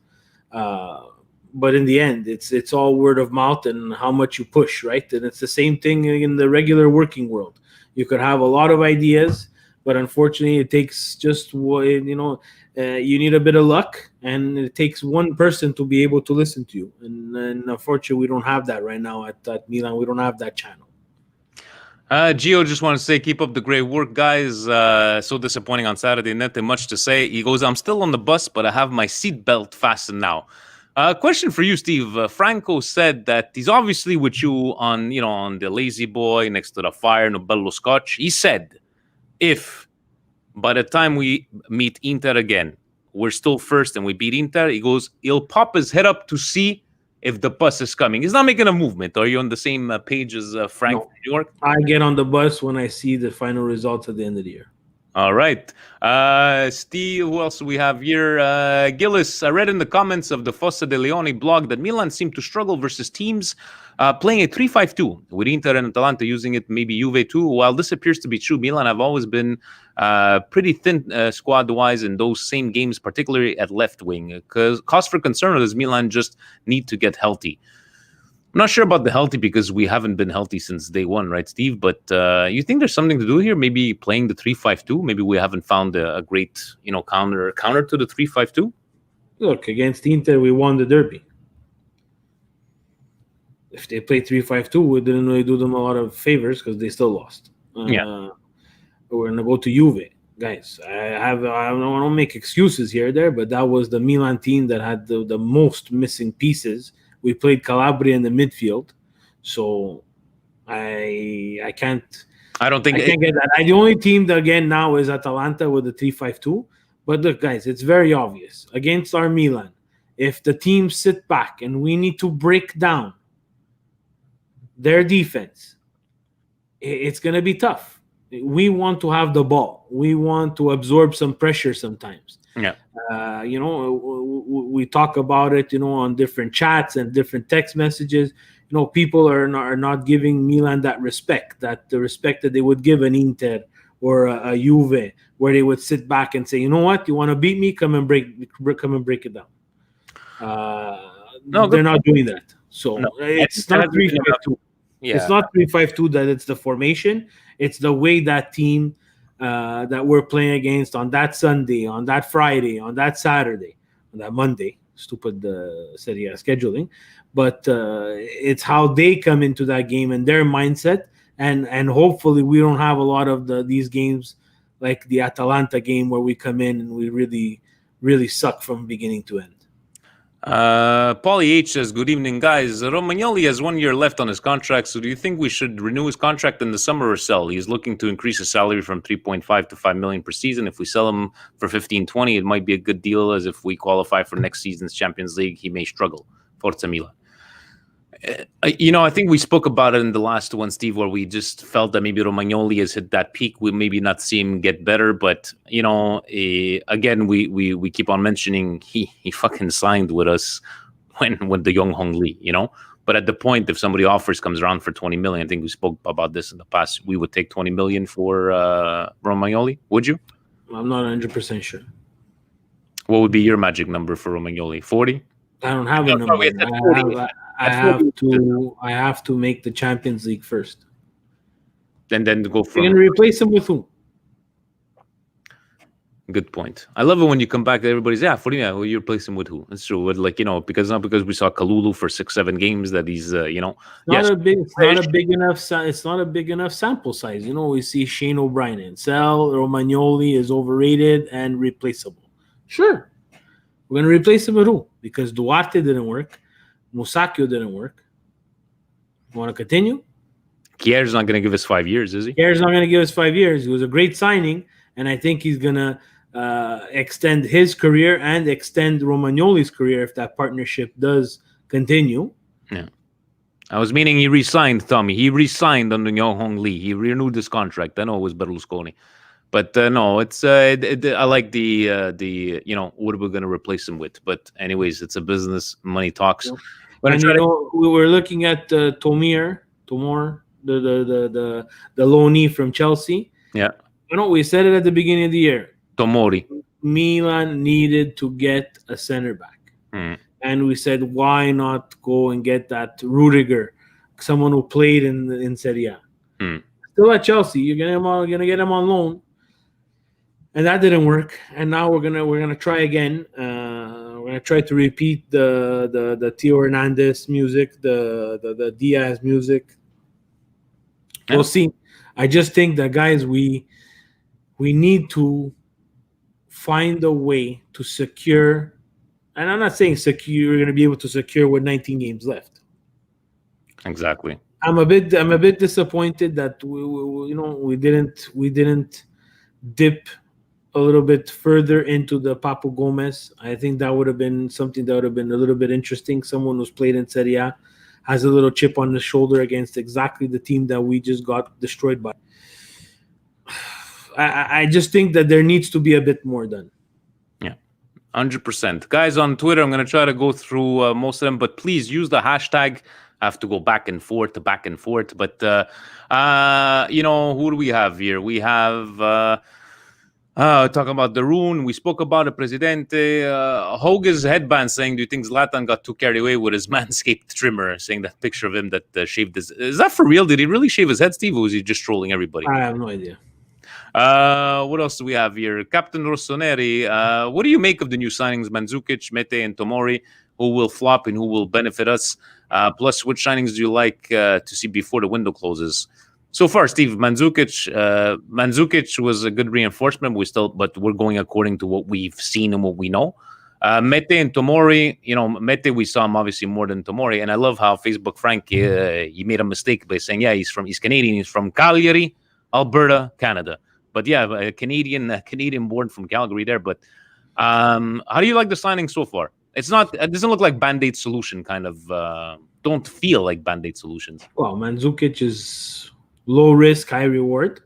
But in the end, it's all word of mouth and how much you push, right? And it's the same thing in the regular working world. You could have a lot of ideas, but unfortunately, it takes just you need a bit of luck, and it takes one person to be able to listen to you. And unfortunately, we don't have that right now at Milan. We don't have that channel. Gio just want to say, keep up the great work, guys. So disappointing on Saturday. Nothing much to say. He goes, I'm still on the bus, but I have my seatbelt fastened now. Question for you, Steve. Franco said that he's obviously with you on the Lazy Boy next to the fire, no bello scotch. He said, if by the time we meet Inter again, we're still first and we beat Inter, he goes, he'll pop his head up to see if the bus is coming. He's not making a movement. Are you on the same page as Frank from New York? I get on the bus when I see the final results at the end of the year. All right. Steve, who else do we have here? Gillis, I read in the comments of the Fossa de Leone blog that Milan seemed to struggle versus teams playing a 3-5-2 with Inter and Atalanta using it, maybe Juve too. While this appears to be true, Milan have always been pretty thin squad-wise in those same games, particularly at left wing. Because cause for concern does Milan just need to get healthy? I'm not sure about the healthy because we haven't been healthy since day one, right, Steve? But you think there's something to do here? Maybe playing the 3-5-2? Maybe we haven't found a great, counter to the 3-5-2? Look, against Inter, we won the derby. If they play 3-5-2, we didn't really do them a lot of favors because they still lost. We're gonna go to Juve, guys. I don't make excuses here or there, but that was the Milan team that had the most missing pieces. We played Calabria in the midfield, so I can't. I don't think I can't get that. The only team that again now is Atalanta with the 3-5-2. But look, guys, it's very obvious against our Milan. If the teams sit back and we need to break down their defense, it's going to be tough. We want to have the ball. We want to absorb some pressure sometimes. Yeah. We talk about it, on different chats and different text messages. People are not giving Milan that respect, the respect that they would give an Inter or a Juve, where they would sit back and say, you know what, you want to beat me? Come and break it down. They're not doing that. So it's not 3-5-2. Yeah. It's not 3-5-2 that it's the formation. It's the way that team that we're playing against on that Sunday, on that Friday, on that Saturday, on that Monday. Stupid Serie A scheduling. But it's how they come into that game and their mindset. And hopefully we don't have a lot of these games like the Atalanta game where we come in and we really, really suck from beginning to end. Paulie H says, good evening, guys. Romagnoli has 1 year left on his contract, so do you think we should renew his contract in the summer or sell? He's looking to increase his salary from 3.5 to 5 million per season. If we sell him for 15-20, it might be a good deal, as if we qualify for next season's Champions League, he may struggle. Forza Milan. I think we spoke about it in the last one, Steve, where we just felt that maybe Romagnoli has hit that peak. We'll maybe not see him get better, but again, we keep on mentioning he fucking signed with us when the Young Hong Lee, But at the point, if somebody comes around for 20 million, I think we spoke about this in the past. We would take 20 million for Romagnoli. Would you? I'm not 100% sure. What would be your magic number for Romagnoli? 40? I don't have a number. I have to make the Champions League first. And then go for. You're going to replace him with who? Good point. I love it when you come back. Everybody's well, you replace him with who? It's true. With because we saw Kalulu for 6-7 games that he's It's not a big enough sample size. We see Shane O'Brien and Sel Romagnoli is overrated and replaceable. Sure. We're going to replace him with who? Because Duarte didn't work. Musacchio didn't work. You want to continue? Kier's not going to give us 5 years, is he? Kier's not going to give us 5 years. He was a great signing, and I think he's going to extend his career and extend Romagnoli's career if that partnership does continue. Yeah. I was meaning he re-signed, Tommy. He re-signed under Young Hong Lee. He renewed his contract. I know it was Berlusconi. But no, it's I like the what are we going to replace him with? But anyways, it's a business. Money talks. Yeah. We were looking at Tomor, the loanee from Chelsea. Yeah. We said it at the beginning of the year. Tomori. Milan needed to get a center back, and we said, why not go and get that Rudiger, someone who played in Serie A. Still at Chelsea, you're gonna get him on loan. And that didn't work. And now we're gonna try again. We're gonna try to repeat the Theo Hernandez music, the Diaz music. We'll see. I just think that, guys, we need to find a way to secure, and I'm not saying secure, you're going to be able to secure with 19 games left. Exactly. I'm a bit disappointed that we didn't dip a little bit further into the Papu Gomez. I think that would have been something that would have been a little bit interesting. Someone who's played in Serie A, has a little chip on the shoulder against exactly the team that we just got destroyed by. I just think that there needs to be a bit more done. Yeah, 100%. Guys on Twitter, I'm going to try to go through most of them, but please use the hashtag. I have to go back and forth. But, who do we have here? We have talking about the Roon. We spoke about the Presidente. Hoga's headband saying, do you think Zlatan got too carried away with his MANSCAPED trimmer? Saying that picture of him that shaved his... Is that for real? Did he really shave his head, Steve? Or was he just trolling everybody? I have no idea. What else do we have here? Captain Rossoneri. What do you make of the new signings, Mandzukic, Mete, and Tomori? Who will flop and who will benefit us? Plus, which signings do you like to see before the window closes? So far, Steve, Mandzukic was a good reinforcement. But we're going according to what we've seen and what we know. Mete and Tomori, Mete, we saw him obviously more than Tomori. And I love how Facebook Frank, he made a mistake by saying, yeah, he's Canadian. He's from Calgary, Alberta, Canada. But yeah, a Canadian born from Calgary there. But how do you like the signing so far? It doesn't look like Band-Aid solution kind of, don't feel like Band-Aid solutions. Well, Mandzukic is low risk, high reward.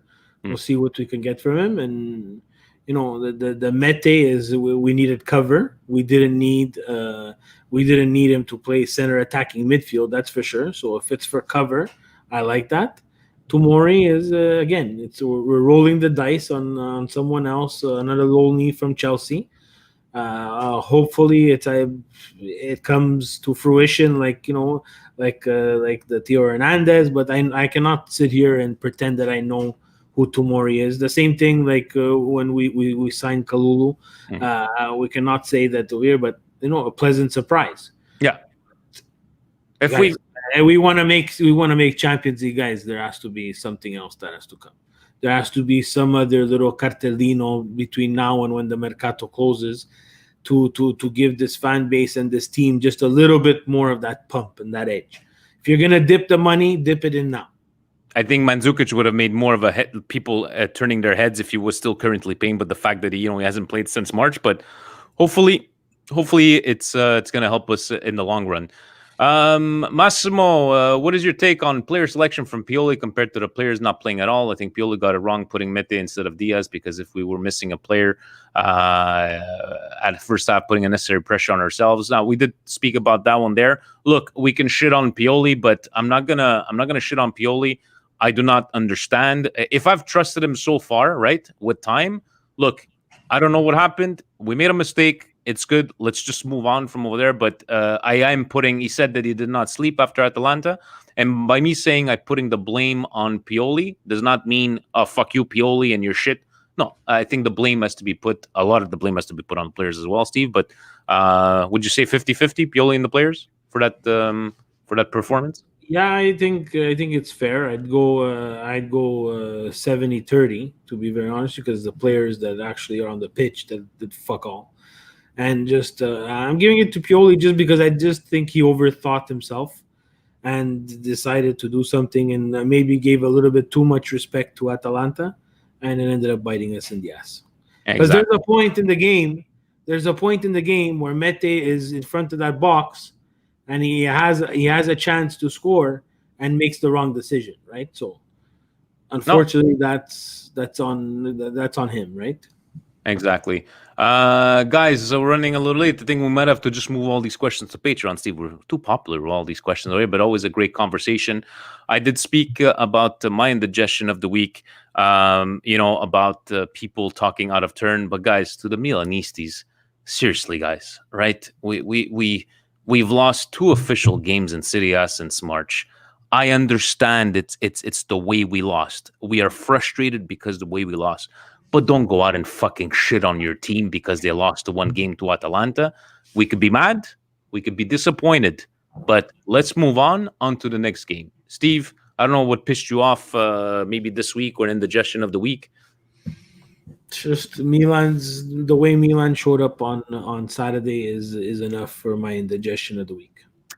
We'll see what we can get from him. And, the Mete is we needed cover. We didn't need him to play center attacking midfield, that's for sure. So if it's for cover, I like that. Tomori is, again, we're rolling the dice on someone else, another loanee from Chelsea. Hopefully it comes to fruition, like the Theo Hernandez. But I cannot sit here and pretend that I know who Tomori is. The same thing like when we signed Kalulu. We cannot say that we're, but a pleasant surprise. Yeah. If guys, we want to make Champions League, guys, there has to be something else that has to come. There has to be some other little cartellino between now and when the Mercato closes to give this fan base and this team just a little bit more of that pump and that edge. If you're going to dip the money, dip it in now. I think Mandzukic would have made more of people turning their heads if he was still currently paying, but the fact that he hasn't played since March, but hopefully it's going to help us in the long run. Massimo, what is your take on player selection from Pioli compared to the players not playing at all? I think Pioli got it wrong putting Mete instead of Diaz, because if we were missing a player at the first half, putting unnecessary pressure on ourselves. Now, we did speak about that one there. Look, we can shit on Pioli, but I'm not gonna shit on Pioli. I do not understand. If I've trusted him so far, right, with time, look, I don't know what happened. We made a mistake. It's good. Let's just move on from over there. But he said that he did not sleep after Atalanta. And by me saying I'm putting the blame on Pioli does not mean, fuck you, Pioli, and your shit. No, I think a lot of the blame has to be put on the players as well, Steve. But would you say 50-50, Pioli and the players for that performance? Yeah, I think it's fair. I'd go 70-30, to be very honest, because the players that actually are on the pitch that did fuck all. And just I'm giving it to Pioli just because I just think he overthought himself and decided to do something and maybe gave a little bit too much respect to Atalanta, and it ended up biting us in the ass. Because there's a point in the game where Mete is in front of that box and he has a chance to score and makes the wrong decision, right? So unfortunately that's on him, right? Exactly. Guys, so we're running a little late. I think we might have to just move all these questions to Patreon, Steve. We're too popular with all these questions already, but always a great conversation. I did speak about my indigestion of the week, about people talking out of turn. But guys, to the Milanistas, seriously, guys, right? We've lost 2 official games in Serie A since March. I understand it's the way we lost. We are frustrated because the way we lost. But don't go out and fucking shit on your team because they lost the 1 game to Atalanta. We could be mad. We could be disappointed. But let's move on to the next game. Steve, I don't know what pissed you off maybe this week or indigestion of the week. Just the way Milan showed up on Saturday is enough for my indigestion of the week.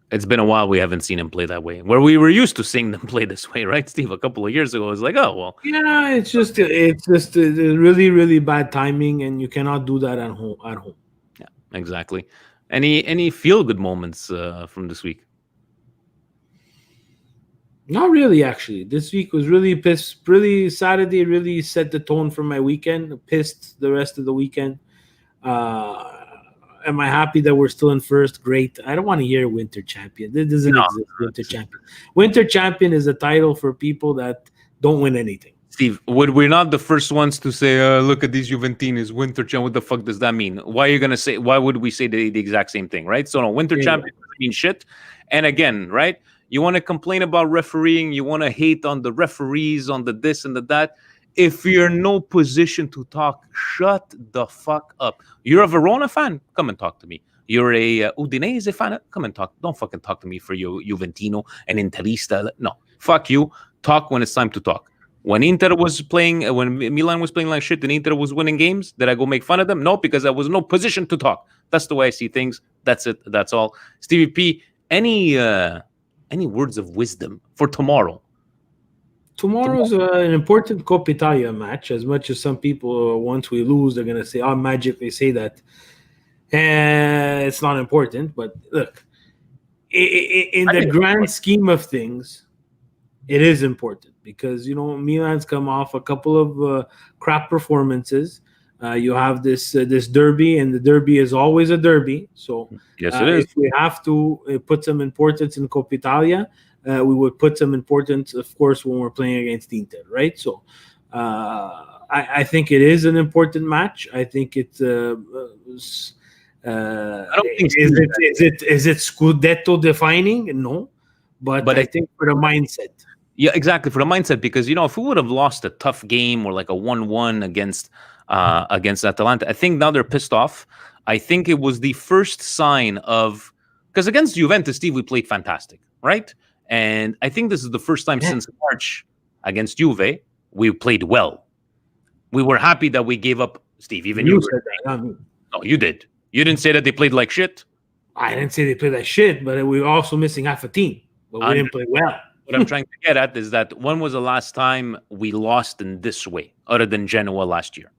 It's been a while we haven't seen him play that way. Where we were used to seeing them play this way, right, Steve? A couple of years ago, it was like, oh well. Yeah, it's just really, really bad timing, and you cannot do that at home. Yeah, exactly. Any feel good moments from this week? Not really, actually. This week was really pissed. Really, Saturday really set the tone for my weekend. Pissed the rest of the weekend. Am I happy that we're still in first? Great. I don't want to hear winter champion. This doesn't exist. Winter champion. Winter champion is a title for people that don't win anything. Steve, we're not the first ones to say, look at these Juventinos, winter champion. What the fuck does that mean? Why would we say the exact same thing, right? So no, winter champion doesn't mean shit. And again, right? You want to complain about refereeing, you want to hate on the referees, on the this and the that. If you're in no position to talk, shut the fuck up. You're a Verona fan? Come and talk to me. You're a Udinese fan? Come and talk. Don't fucking talk to me for your Juventino and Interista. No, fuck you. Talk when it's time to talk. When Milan was playing like shit and Inter was winning games, did I go make fun of them? No, because I was in no position to talk. That's the way I see things. That's it. That's all. Stevie P, any words of wisdom for tomorrow? Tomorrow's an important Coppa Italia match. As much as some people, once we lose, they're going to say, magically say that. It's not important. But look, in the grand scheme of things, it is important. Because, Milan's come off a couple of crap performances. You have this derby, and the derby is always a derby. So yes, it is. If we have to put some importance in Coppa Italia, we would put some importance, of course, when we're playing against Inter, right? So I think it is an important match. I think it's I don't think is it Scudetto defining? No, but I think for the mindset. Yeah, exactly, for the mindset, because if we would have lost a tough game or like a 1-1 against Atalanta, I think now they're pissed off. I think it was the first sign of, because against Juventus, Steve, we played fantastic, right? And I think this is the first time since March against Juve we played well. We were happy that we gave up, Steve. Even you said that. No, you did. You didn't say that they played like shit. I didn't say they played like shit, but we were also missing half a team. But we didn't play well. What I'm trying to get at is that when was the last time we lost in this way, other than Genoa last year?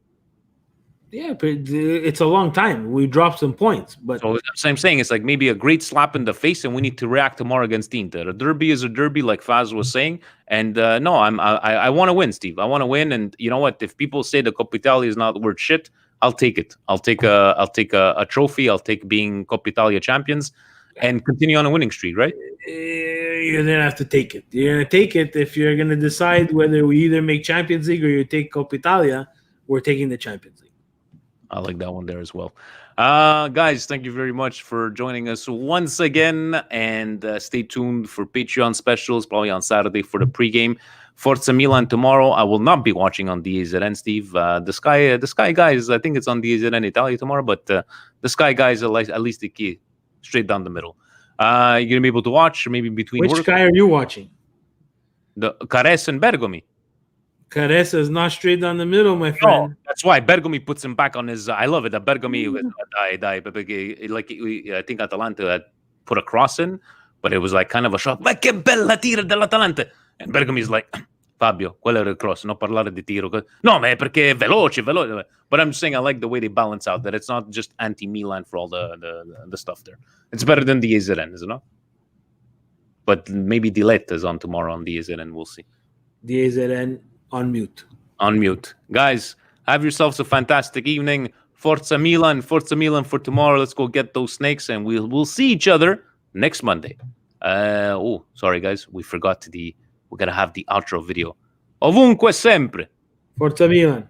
Yeah, but it's a long time. We dropped some points. But so I'm saying it's like maybe a great slap in the face, and we need to react tomorrow against Inter. A derby is a derby, like Faz was saying. And no, I want to win, Steve. I want to win. And you know what? If people say the Coppa Italia is not worth shit, I'll take it. I'll take a trophy. I'll take being Coppa Italia champions and continue on a winning streak, right? You're going to have to take it. You're going to take it if you're going to decide whether we either make Champions League or you take Coppa Italia. We're taking the Champions League. I like that one there as well. Guys, thank you very much for joining us once again. And stay tuned for Patreon specials, probably on Saturday for the pregame. Forza Milan tomorrow. I will not be watching on DAZN, Steve. The Sky guys, I think it's on DAZN Italia tomorrow, but the Sky guys are at least the key, straight down the middle. You're going to be able to watch, or maybe between Which Sky are you watching? The Caressa and Bergomi. Caressa is not straight down the middle, my friend. No, that's why Bergomi puts him back on his. I love it that Bergomi, I think Atalanta had put a cross in, but it was like kind of a shot. Ma che bella tira dell'Atalanta! And Bergomi's like, Fabio, quello era il cross, non parlare di tiro. No, ma perché è veloce. But I'm saying I like the way they balance out, that it's not just anti-Milan for all the stuff there. It's better than the AZN, is it not? But maybe Diletta is on tomorrow on the AZN, we'll see. The AZN. On mute. Guys, have yourselves a fantastic evening. Forza Milan for tomorrow. Let's go get those snakes, and we'll see each other next Monday. Sorry, guys. We forgot we got to have the outro video. Ovunque sempre. Forza Milan.